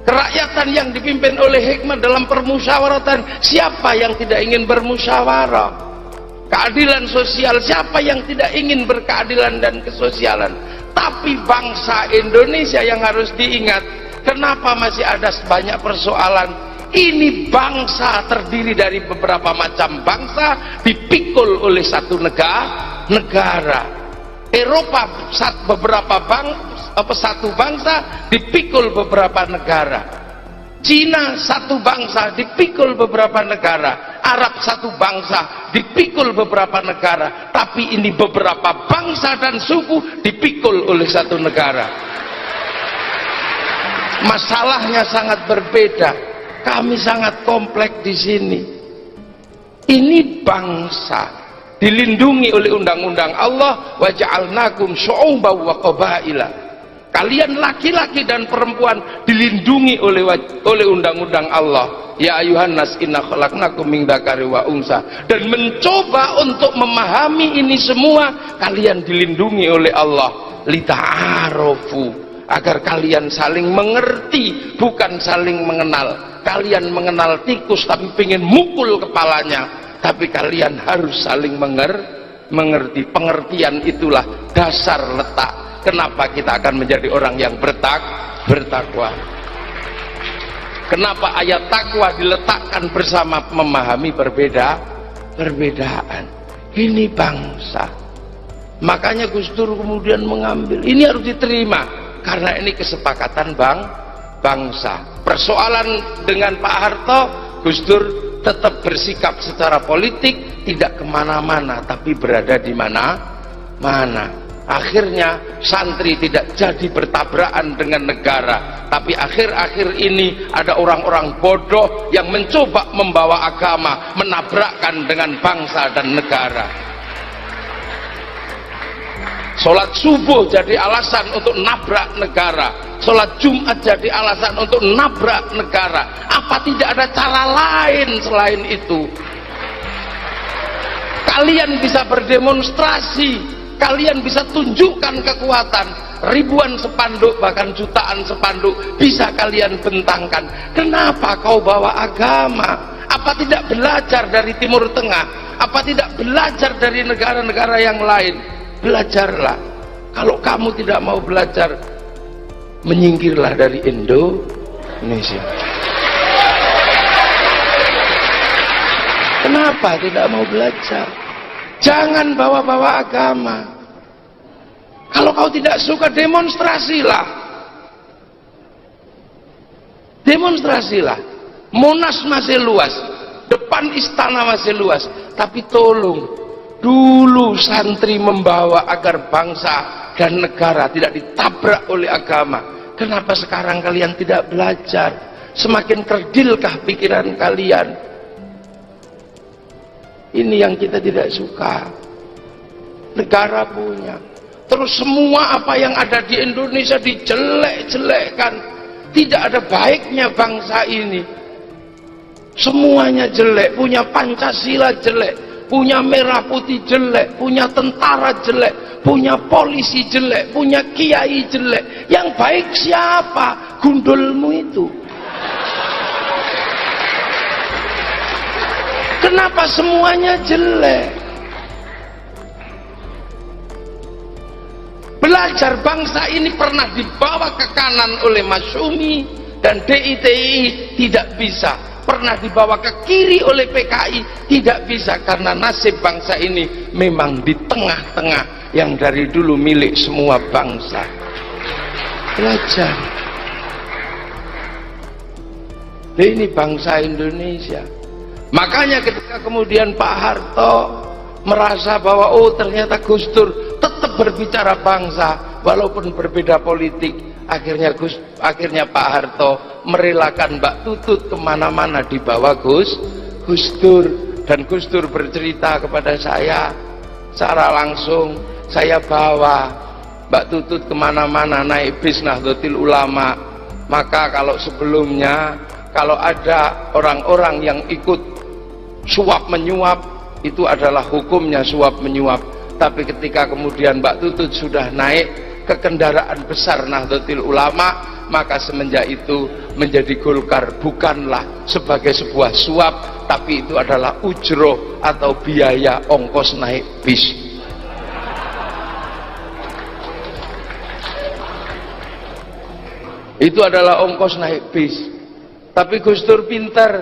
Kerakyatan yang dipimpin oleh hikmah dalam permusyawaratan, siapa yang tidak ingin bermusyawarah? Keadilan sosial, siapa yang tidak ingin berkeadilan dan kesosialan? Tapi bangsa Indonesia yang harus diingat, kenapa masih ada banyak persoalan? Ini bangsa terdiri dari beberapa macam bangsa, dipikul oleh satu negara. Eropa satu bangsa, dipikul beberapa negara. Cina satu bangsa, dipikul beberapa negara. Arab satu bangsa, dipikul beberapa negara. Tapi ini beberapa bangsa dan suku dipikul oleh satu negara. Masalahnya sangat berbeda. Kami sangat kompleks di sini. Ini bangsa dilindungi oleh undang-undang Allah, wa ja'alnakum syu'uban wa qabaila. Kalian laki-laki dan perempuan dilindungi oleh undang-undang Allah. ya ayuhan nas inna khalaqnakum min dzakari wa unsa, dan mencoba untuk memahami ini semua, kalian dilindungi oleh Allah lita'arofu, agar kalian saling mengerti, bukan saling mengenal. Kalian mengenal tikus tapi pengen mukul kepalanya, tapi kalian harus saling mengerti. Pengertian itulah dasar letak kenapa kita akan menjadi orang yang bertakwa. Kenapa ayat takwa diletakkan bersama memahami perbedaan. Ini bangsa. Makanya Gus Dur kemudian mengambil. Ini harus diterima karena ini kesepakatan bangsa. Persoalan dengan Pak Harto, Gus Dur tetap bersikap secara politik, tidak kemana-mana, tapi berada di mana-mana. Akhirnya santri tidak jadi bertabrakan dengan negara, tapi akhir-akhir ini ada orang-orang bodoh yang mencoba membawa agama menabrakkan dengan bangsa dan negara. Sholat subuh jadi alasan untuk nabrak negara, sholat Jumat jadi alasan untuk nabrak negara. Apa tidak ada cara lain selain itu? Kalian bisa berdemonstrasi, kalian bisa tunjukkan kekuatan, ribuan spanduk bahkan jutaan spanduk bisa kalian bentangkan. Kenapa kau bawa agama? Apa tidak belajar dari Timur Tengah? Apa tidak belajar dari negara-negara yang lain? Belajarlah. Kalau kamu tidak mau belajar, menyingkirlah dari Indonesia. Kenapa tidak mau belajar? Jangan bawa-bawa agama. Kalau kau tidak suka, demonstrasilah. Demonstrasilah. Monas masih luas, depan istana masih luas, tapi tolong dulu santri membawa agar bangsa dan negara tidak ditabrak oleh agama. Kenapa sekarang kalian tidak belajar? Semakin kerdilkah pikiran kalian? Ini yang kita tidak suka. Negara punya, terus semua apa yang ada di Indonesia dijelek-jelekkan. Tidak ada baiknya bangsa ini. Semuanya jelek. Punya Pancasila jelek, punya merah putih jelek, punya tentara jelek, punya polisi jelek, punya kiai jelek. Yang baik siapa? Gundulmu itu. Kenapa semuanya jelek? Belajar bangsa ini pernah dibawa ke kanan oleh Masyumi dan DITI, tidak bisa. Pernah dibawa ke kiri oleh PKI, tidak bisa, karena nasib bangsa ini memang di tengah-tengah yang dari dulu milik semua bangsa. Belajar. Ini bangsa Indonesia. Makanya ketika kemudian Pak Harto merasa bahwa oh ternyata Gus Dur tetap berbicara bangsa walaupun berbeda politik, akhirnya Pak Harto merelakan Mbak Tutut kemana-mana dibawa Gus Dur, dan Gus Dur bercerita kepada saya secara langsung, saya bawa Mbak Tutut kemana-mana naik bis Nahdlatul Ulama. Maka kalau sebelumnya kalau ada orang-orang yang ikut suap menyuap, itu adalah hukumnya suap menyuap. Tapi ketika kemudian Mbak Tutut sudah naik ke kendaraan besar Nahdlatul Ulama, maka semenjak itu menjadi Golkar bukanlah sebagai sebuah suap, tapi itu adalah ujroh atau biaya ongkos naik bis. Itu adalah ongkos naik bis. Tapi Gus Dur pintar,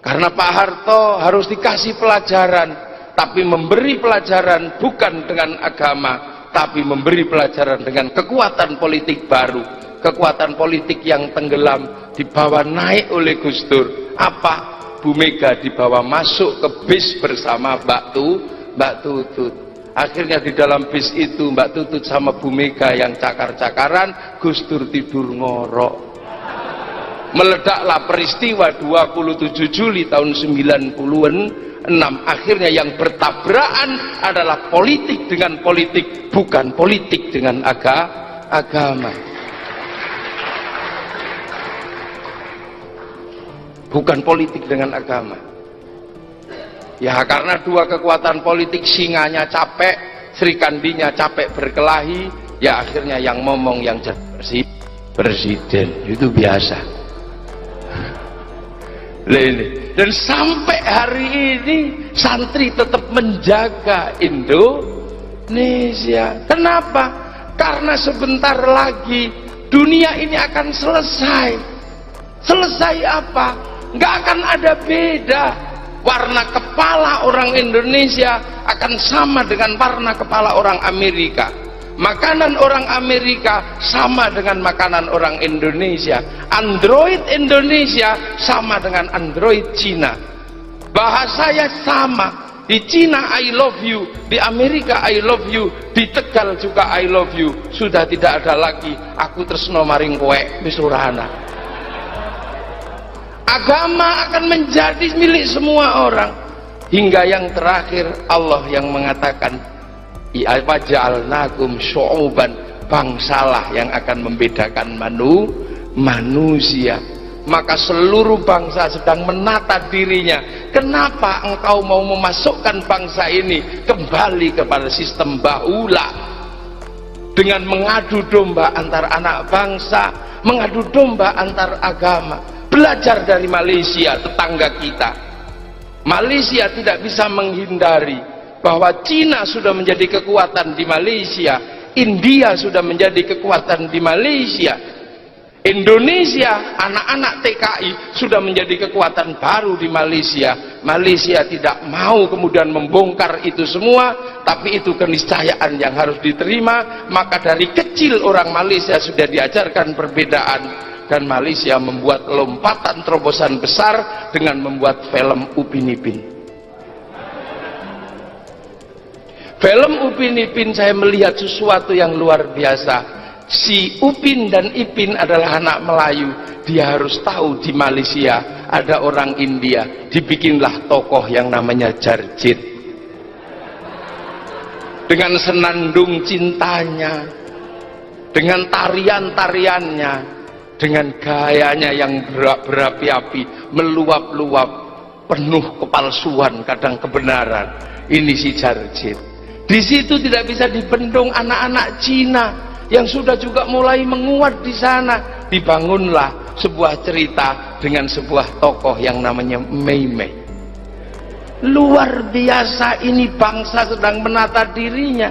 karena Pak Harto harus dikasih pelajaran, tapi memberi pelajaran bukan dengan agama, tapi memberi pelajaran dengan kekuatan politik baru, kekuatan politik yang tenggelam dibawa naik oleh Gus Dur. Apa? Bu Mega dibawa masuk ke bis bersama Mbak Tutut. Akhirnya di dalam bis itu Mbak Tutut sama Bu Mega yang cakar-cakaran, Gus Dur tidur ngorok. Meledaklah peristiwa 27 Juli tahun 96. Akhirnya yang bertabrakan adalah politik dengan politik, bukan politik dengan agama. bukan politik dengan agama. Ya karena dua kekuatan politik, singanya capek, Srikandinya capek berkelahi, ya akhirnya yang ngomong yang jadi presiden, itu biasa. Dan sampai hari ini santri tetap menjaga Indonesia. Kenapa? Karena sebentar lagi dunia ini akan selesai. Selesai apa? Nggak akan ada beda. Warna kepala orang Indonesia akan sama dengan warna kepala orang Amerika. Makanan orang Amerika sama dengan makanan orang Indonesia. Android Indonesia sama dengan Android Cina. Bahasanya sama. Di Cina I love you, di Amerika I love you, di Tegal juga I love you. Sudah tidak ada lagi aku tresno maring kowe wis ora ana. Agama akan menjadi milik semua orang, hingga yang terakhir Allah yang mengatakan waja'alnakum syu'uban, bangsalah yang akan membedakan manusia. Maka seluruh bangsa sedang menata dirinya. Kenapa engkau mau memasukkan bangsa ini kembali kepada sistem bahula, dengan mengadu domba antar anak bangsa, mengadu domba antar agama? Belajar dari Malaysia, tetangga kita. Malaysia tidak bisa menghindari bahwa Cina sudah menjadi kekuatan di Malaysia, India sudah menjadi kekuatan di Malaysia, Indonesia, anak-anak TKI sudah menjadi kekuatan baru di Malaysia. Malaysia tidak mau kemudian membongkar itu semua, tapi itu keniscayaan yang harus diterima. Maka dari kecil orang Malaysia sudah diajarkan perbedaan, dan Malaysia membuat lompatan terobosan besar dengan membuat film Upin Ipin. Film Upin Ipin saya melihat sesuatu yang luar biasa. Si Upin dan Ipin adalah anak Melayu. Dia harus tahu di Malaysia ada orang India. Dibikinlah tokoh yang namanya Jarjit. Dengan senandung cintanya, dengan tarian-tariannya, dengan gayanya yang berapi-api, meluap-luap, penuh kepalsuan, kadang kebenaran. Ini si Jarjit. Di situ tidak bisa dibendung anak-anak Cina yang sudah juga mulai menguat di sana. Dibangunlah sebuah cerita dengan sebuah tokoh yang namanya Mei Mei. Luar biasa, ini bangsa sedang menata dirinya.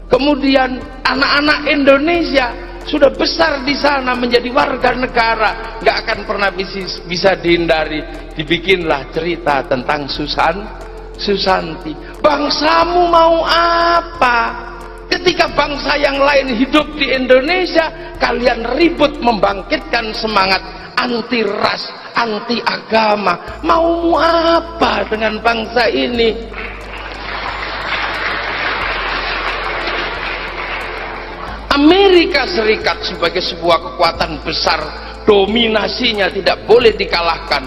Kemudian anak-anak Indonesia sudah besar di sana menjadi warga negara, nggak akan pernah bisa dihindari. Dibikinlah cerita tentang Susanti. Bangsamu mau apa? Ketika bangsa yang lain hidup di Indonesia, kalian ribut membangkitkan semangat anti ras, anti agama. Mau apa dengan bangsa ini? Amerika Serikat sebagai sebuah kekuatan besar, dominasinya tidak boleh dikalahkan,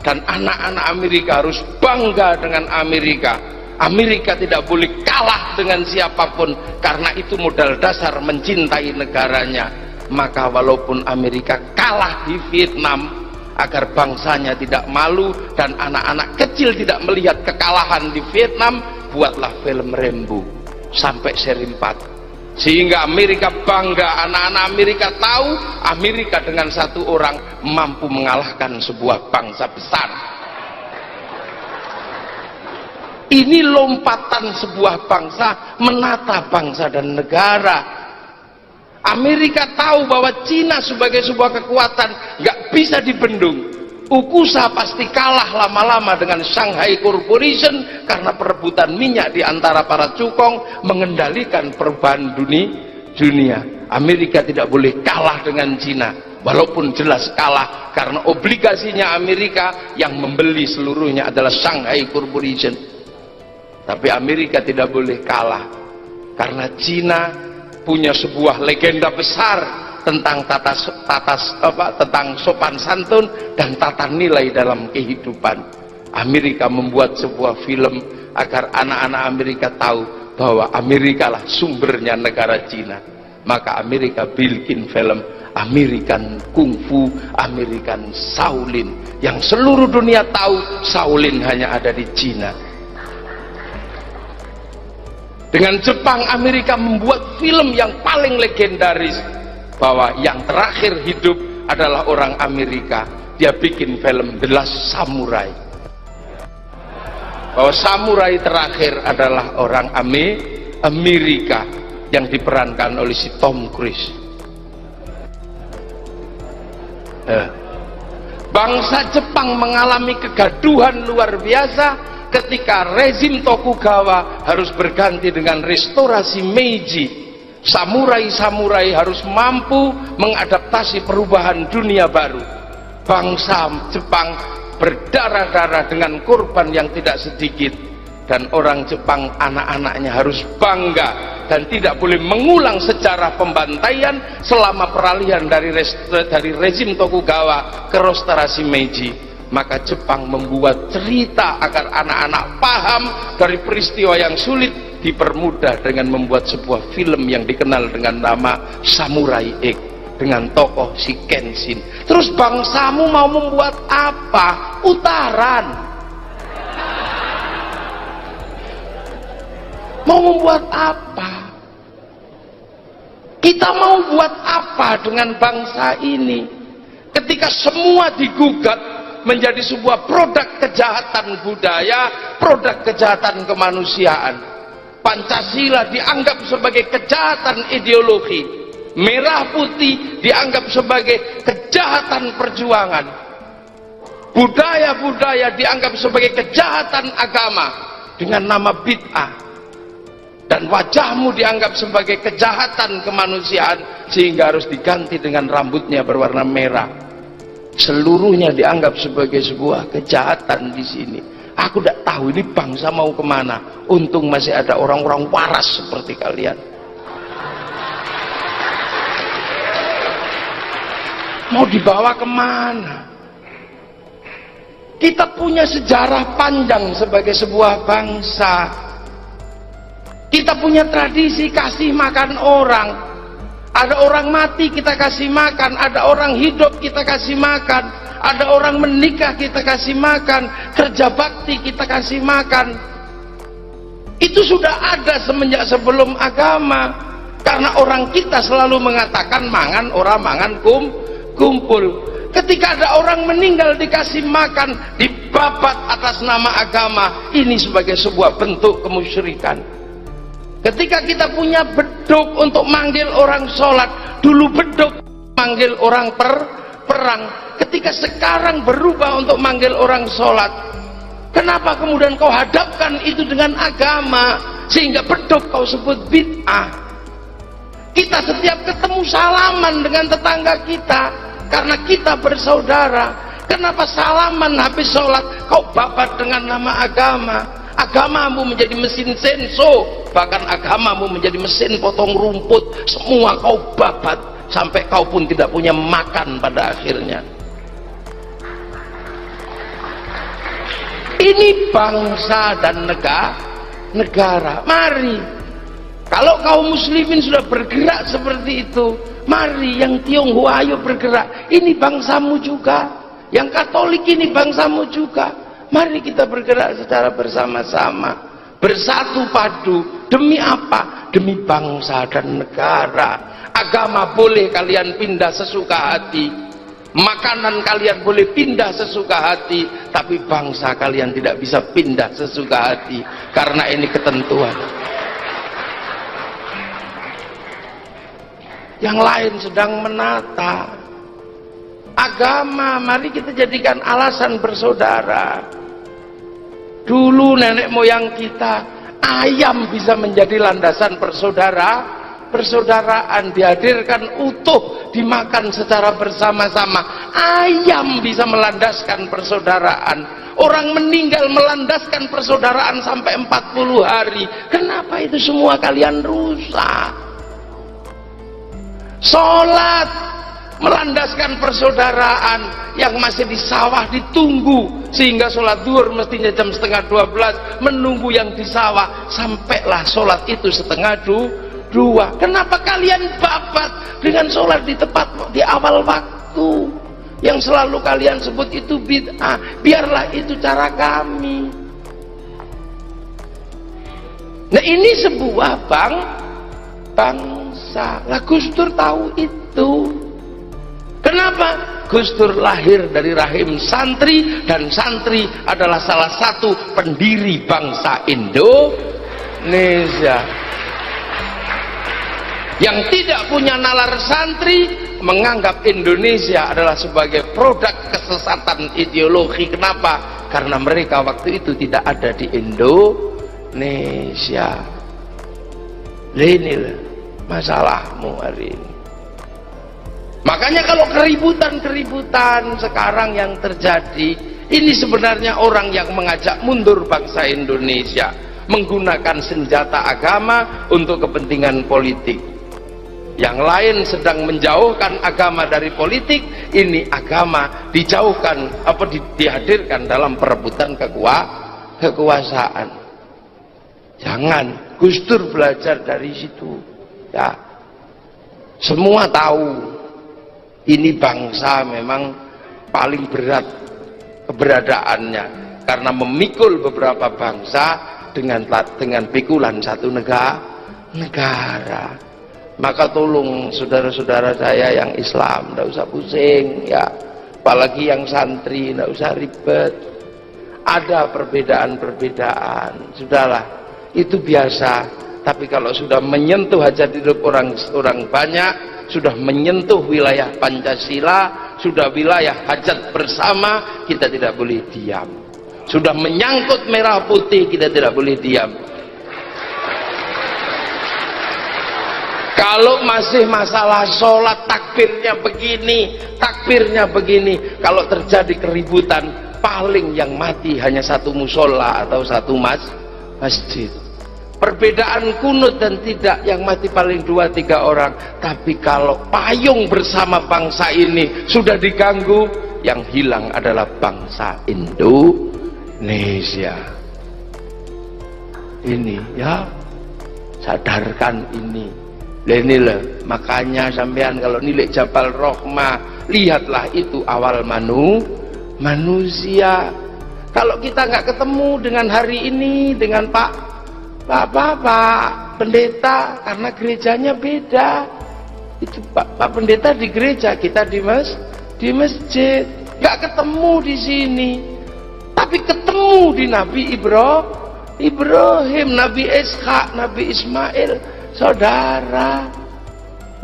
dan anak-anak Amerika harus bangga dengan Amerika. Amerika tidak boleh kalah dengan siapapun, karena itu modal dasar mencintai negaranya. Maka walaupun Amerika kalah di Vietnam, agar bangsanya tidak malu dan anak-anak kecil tidak melihat kekalahan di Vietnam, buatlah film Rambo sampai seri 4. Sehingga Amerika bangga, anak-anak Amerika tahu Amerika dengan satu orang mampu mengalahkan sebuah bangsa besar. Ini lompatan sebuah bangsa menata bangsa dan negara. Amerika tahu bahwa Cina sebagai sebuah kekuatan nggak bisa dibendung. UKUSA pasti kalah lama-lama dengan Shanghai Corporation karena perebutan minyak di antara para cukong mengendalikan perubahan dunia. Amerika tidak boleh kalah dengan Cina, walaupun jelas kalah karena obligasinya Amerika yang membeli seluruhnya adalah Shanghai Corporation. Tapi Amerika tidak boleh kalah karena Cina punya sebuah legenda besar tentang tentang sopan santun dan tata nilai dalam kehidupan. Amerika membuat sebuah film agar anak-anak Amerika tahu bahwa Amerika lah sumbernya negara Cina. Maka Amerika bikin film American Kungfu, American Shaolin, yang seluruh dunia tahu Shaolin hanya ada di Cina. Dengan Jepang, Amerika membuat film yang paling legendaris, bahwa yang terakhir hidup adalah orang Amerika. Dia bikin film The Last Samurai, bahwa samurai terakhir adalah orang Amerika, yang diperankan oleh si Tom Cruise. Bangsa Jepang mengalami kegaduhan luar biasa ketika rezim Tokugawa harus berganti dengan restorasi Meiji. Samurai-samurai harus mampu mengadaptasi perubahan dunia baru. Bangsa Jepang berdarah-darah dengan korban yang tidak sedikit, dan orang Jepang, anak-anaknya harus bangga dan tidak boleh mengulang sejarah pembantaian selama peralihan dari rezim Tokugawa ke restorasi Meiji. Maka Jepang membuat cerita agar anak-anak paham dari peristiwa yang sulit, dipermudah dengan membuat sebuah film yang dikenal dengan nama Samurai X dengan tokoh si Kenshin. Terus bangsamu mau membuat apa? Utaran. Mau membuat apa? Kita mau buat apa dengan bangsa ini ketika semua digugat menjadi sebuah produk kejahatan budaya, produk kejahatan kemanusiaan? Pancasila dianggap sebagai kejahatan ideologi, merah putih dianggap sebagai kejahatan perjuangan, budaya-budaya dianggap sebagai kejahatan agama dengan nama bid'ah, dan wajahmu dianggap sebagai kejahatan kemanusiaan sehingga harus diganti dengan rambutnya berwarna merah. Seluruhnya dianggap sebagai sebuah kejahatan di sini. Aku tidak tahu ini bangsa mau kemana. Untung masih ada orang-orang waras seperti kalian. Mau dibawa kemana? Kita punya sejarah panjang sebagai sebuah bangsa. Kita punya tradisi kasih makan orang. Ada orang mati kita kasih makan, ada orang hidup kita kasih makan, ada orang menikah kita kasih makan, kerja bakti kita kasih makan. Itu sudah ada semenjak sebelum agama, karena orang kita selalu mengatakan mangan orang mangan kumpul. Ketika ada orang meninggal dikasih makan, dibabat atas nama agama, ini sebagai sebuah bentuk kemusyrikan. Ketika kita punya beduk untuk manggil orang sholat, dulu beduk manggil orang perang. Ketika sekarang berubah untuk manggil orang sholat, kenapa kemudian kau hadapkan itu dengan agama sehingga beduk kau sebut bid'ah? Kita setiap ketemu salaman dengan tetangga kita karena kita bersaudara. Kenapa salaman habis sholat kau babat dengan nama agama? Agamamu menjadi mesin senso, bahkan agamamu menjadi mesin potong rumput. Semua kau babat sampai kau pun tidak punya makan pada akhirnya. Ini bangsa dan negara. Mari, kalau kaum muslimin sudah bergerak seperti itu, mari yang Tionghoa ayo bergerak. Ini bangsamu juga. Yang Katolik ini bangsamu juga. Mari kita bergerak secara bersama-sama, bersatu padu. Demi apa? Demi bangsa dan negara. Agama boleh kalian pindah sesuka hati, makanan kalian boleh pindah sesuka hati, tapi bangsa kalian tidak bisa pindah sesuka hati, karena ini ketentuan. Yang lain sedang menata agama. Mari kita jadikan alasan bersaudara. Dulu nenek moyang kita, ayam bisa menjadi landasan persaudaraan, dihadirkan utuh, dimakan secara bersama-sama. Ayam bisa melandaskan persaudaraan. Orang meninggal melandaskan persaudaraan sampai 40 hari. Kenapa itu semua kalian rusak? Sholat melandaskan persaudaraan. Yang masih di sawah ditunggu sehingga sholat duhur mestinya jam 11:30, menunggu yang di sawah. Sampailah sholat itu 11:30. dua. Kenapa kalian babat dengan sholat di tepat di awal waktu? Yang selalu kalian sebut itu bid'ah. Biarlah itu cara kami. Nah ini sebuah bangsa. Lah Gus Dur tahu itu. Kenapa? Gus Dur lahir dari rahim santri, dan santri adalah salah satu pendiri bangsa Indonesia. Yang tidak punya nalar santri menganggap Indonesia adalah sebagai produk kesesatan ideologi. Kenapa? Karena mereka waktu itu tidak ada di Indonesia. Inilah masalahmu hari ini. Makanya kalau keributan-keributan sekarang yang terjadi, ini sebenarnya orang yang mengajak mundur bangsa Indonesia, menggunakan senjata agama untuk kepentingan politik. Yang lain sedang menjauhkan agama dari politik, ini agama dijauhkan, dihadirkan dalam perebutan kekuasaan. Jangan, Gus Dur belajar dari situ. Ya, semua tahu. Ini bangsa memang paling berat keberadaannya karena memikul beberapa bangsa dengan pikulan satu negara. Maka tolong saudara-saudara saya yang Islam, tidak usah pusing ya, apalagi yang santri, tidak usah ribet. Ada perbedaan-perbedaan, sudahlah, itu biasa. Tapi kalau sudah menyentuh hajat hidup orang banyak, sudah menyentuh wilayah Pancasila, sudah wilayah hajat bersama, kita tidak boleh diam. Sudah menyangkut merah putih, kita tidak boleh diam. Kalau masih masalah sholat, takbirnya begini, kalau terjadi keributan, paling yang mati hanya satu musola atau satu masjid. Perbedaan kunut dan tidak, yang mati paling 2-3 orang. Tapi kalau payung bersama bangsa ini sudah diganggu, yang hilang adalah bangsa Indonesia. Ini ya, sadarkan ini. Inilah makanya sampean kalau nilai Jabal Rohmah, lihatlah itu awal manusia. Kalau kita nggak ketemu dengan hari ini dengan Pak Pendeta, karena gerejanya beda. Itu Pak Pendeta di gereja, kita di masjid. Nggak ketemu di sini, tapi ketemu di Nabi Ibrahim, Nabi Ishak, Nabi Ismail, saudara.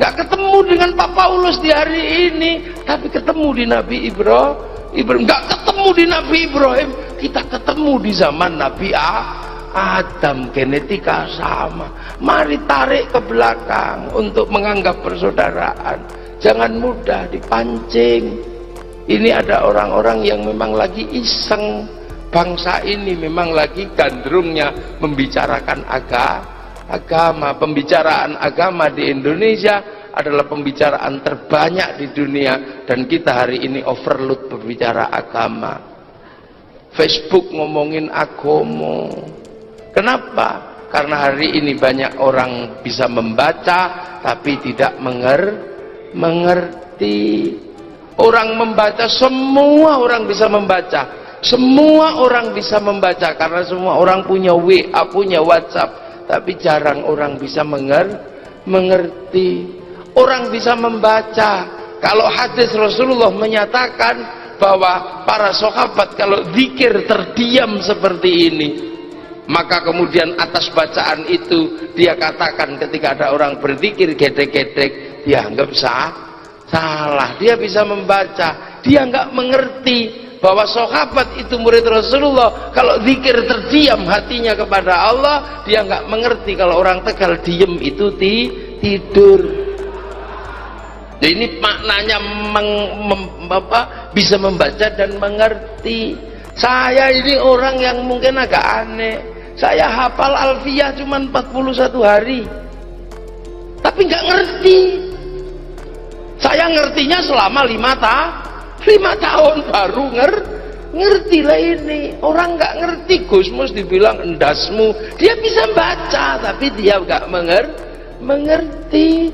Nggak ketemu dengan Pak Paulus di hari ini, tapi ketemu di Nabi Ibrahim. Nggak ketemu di Nabi Ibrahim, kita ketemu di zaman Nabi Adam. Genetika sama. Mari tarik ke belakang untuk menganggap persaudaraan. Jangan mudah dipancing. Ini ada orang-orang yang memang lagi iseng. Bangsa ini memang lagi gandrungnya membicarakan agama. Pembicaraan agama di Indonesia adalah pembicaraan terbanyak di dunia, dan kita hari ini overload berbicara agama. Facebook ngomongin agama. Kenapa? Karena hari ini banyak orang bisa membaca tapi tidak mengerti. Orang membaca, semua orang bisa membaca. Semua orang bisa membaca karena semua orang punya WA, punya WhatsApp, tapi jarang orang bisa mengerti. Orang bisa membaca. Kalau hadis Rasulullah menyatakan bahwa para sahabat kalau zikir terdiam seperti ini, maka kemudian atas bacaan itu dia katakan ketika ada orang berzikir gedek-gedek, dia anggap salah. Dia bisa membaca, dia nggak mengerti bahwa sahabat itu murid Rasulullah. Kalau zikir terdiam hatinya kepada Allah, dia nggak mengerti kalau orang Tegal diem itu tidur. Jadi ini maknanya bisa membaca dan mengerti. Saya ini orang yang mungkin agak aneh. Saya hafal Alfiyah cuma 41 hari, tapi nggak ngerti. Saya ngertinya selama 5 tahun baru ngerti lah ini. Orang nggak ngerti, Gusmus dibilang endasmu. Dia bisa baca tapi dia nggak mengerti.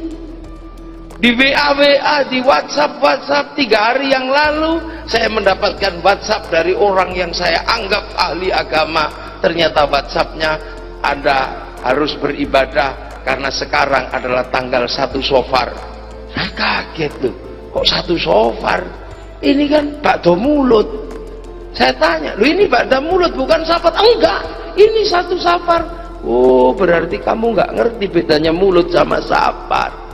Di WA, di WhatsApp 3 hari yang lalu saya mendapatkan WhatsApp dari orang yang saya anggap ahli agama. Ternyata WhatsAppnya, Anda harus beribadah karena sekarang adalah tanggal 1 Sofar. Saya kaget tuh, kok 1 Sofar? Ini kan bakdo mulut. Saya tanya, ini bakdo mulut bukan Safar? Enggak, ini 1 Safar. Oh, berarti kamu nggak ngerti bedanya mulut sama Safar.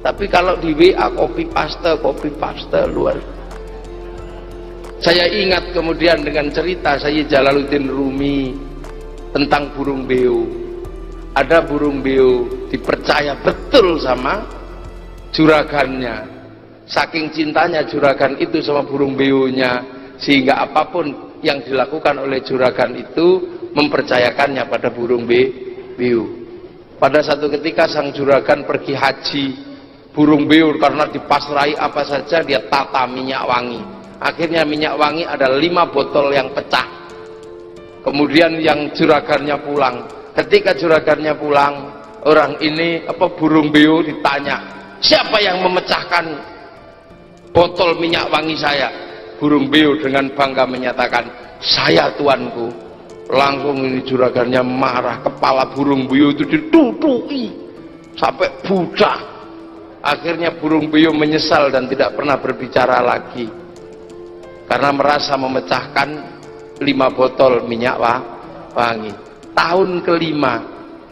Tapi kalau di WA copy paste luar. Saya ingat kemudian dengan cerita Sayyid Jalaluddin Rumi tentang burung beo. Ada burung beo dipercaya betul sama juragannya. Saking cintanya juragan itu sama burung beonya, sehingga apapun yang dilakukan oleh juragan itu mempercayakannya pada burung beo. Pada satu ketika sang juragan pergi haji, burung beo karena dipasrai apa saja dia tata minyak wangi. Akhirnya minyak wangi ada 5 botol yang pecah. Kemudian yang juragannya pulang. Ketika juragannya pulang, orang ini burung beo ditanya, siapa yang memecahkan botol minyak wangi saya? Burung beo dengan bangga menyatakan, saya tuanku. Langsung ini juragannya marah, kepala burung beo itu ditutuki sampai budak. Akhirnya burung beo menyesal dan tidak pernah berbicara lagi karena merasa memecahkan 5 botol minyak wangi. Tahun ke-5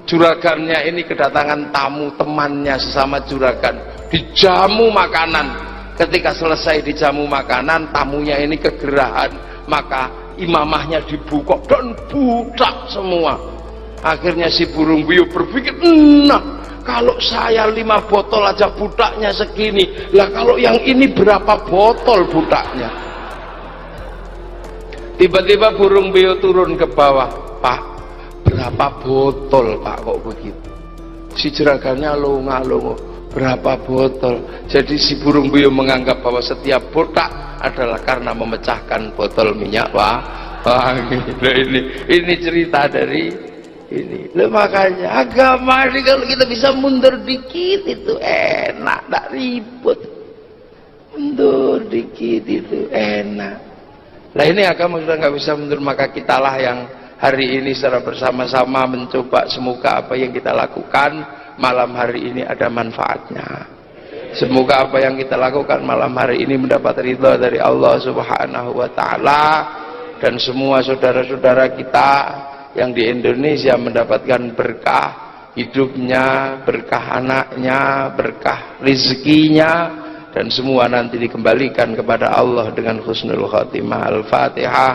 juragannya ini kedatangan tamu temannya sesama juragan, dijamu makanan. Ketika selesai dijamu makanan, tamunya ini kegerahan, maka imamahnya dibuka dan budak semua. Akhirnya si burung beo berpikir, nah kalau saya 5 botol aja budaknya segini, lah kalau yang ini berapa botol budaknya? Tiba-tiba burung beo turun ke bawah, Pak, berapa botol Pak kok begitu? Si juragannya longa-longo, berapa botol? Jadi si burung beo menganggap bahwa setiap botak adalah karena memecahkan botol minyak wangi. Nah, ini cerita dari ini. Loh, makanya agama ini kalau kita bisa mundur dikit itu enak, tak ribut. Mundur dikit itu enak. Nah, ini agama sudah nggak bisa mundur, maka kitalah yang hari ini secara bersama-sama mencoba semoga apa yang kita lakukan malam hari ini ada manfaatnya. Semoga apa yang kita lakukan malam hari ini mendapat ridha dari Allah Subhanahu wa taala, dan semua saudara-saudara kita yang di Indonesia mendapatkan berkah hidupnya, berkah anaknya, berkah rezekinya, dan semua nanti dikembalikan kepada Allah dengan husnul khatimah. Al-Fatihah.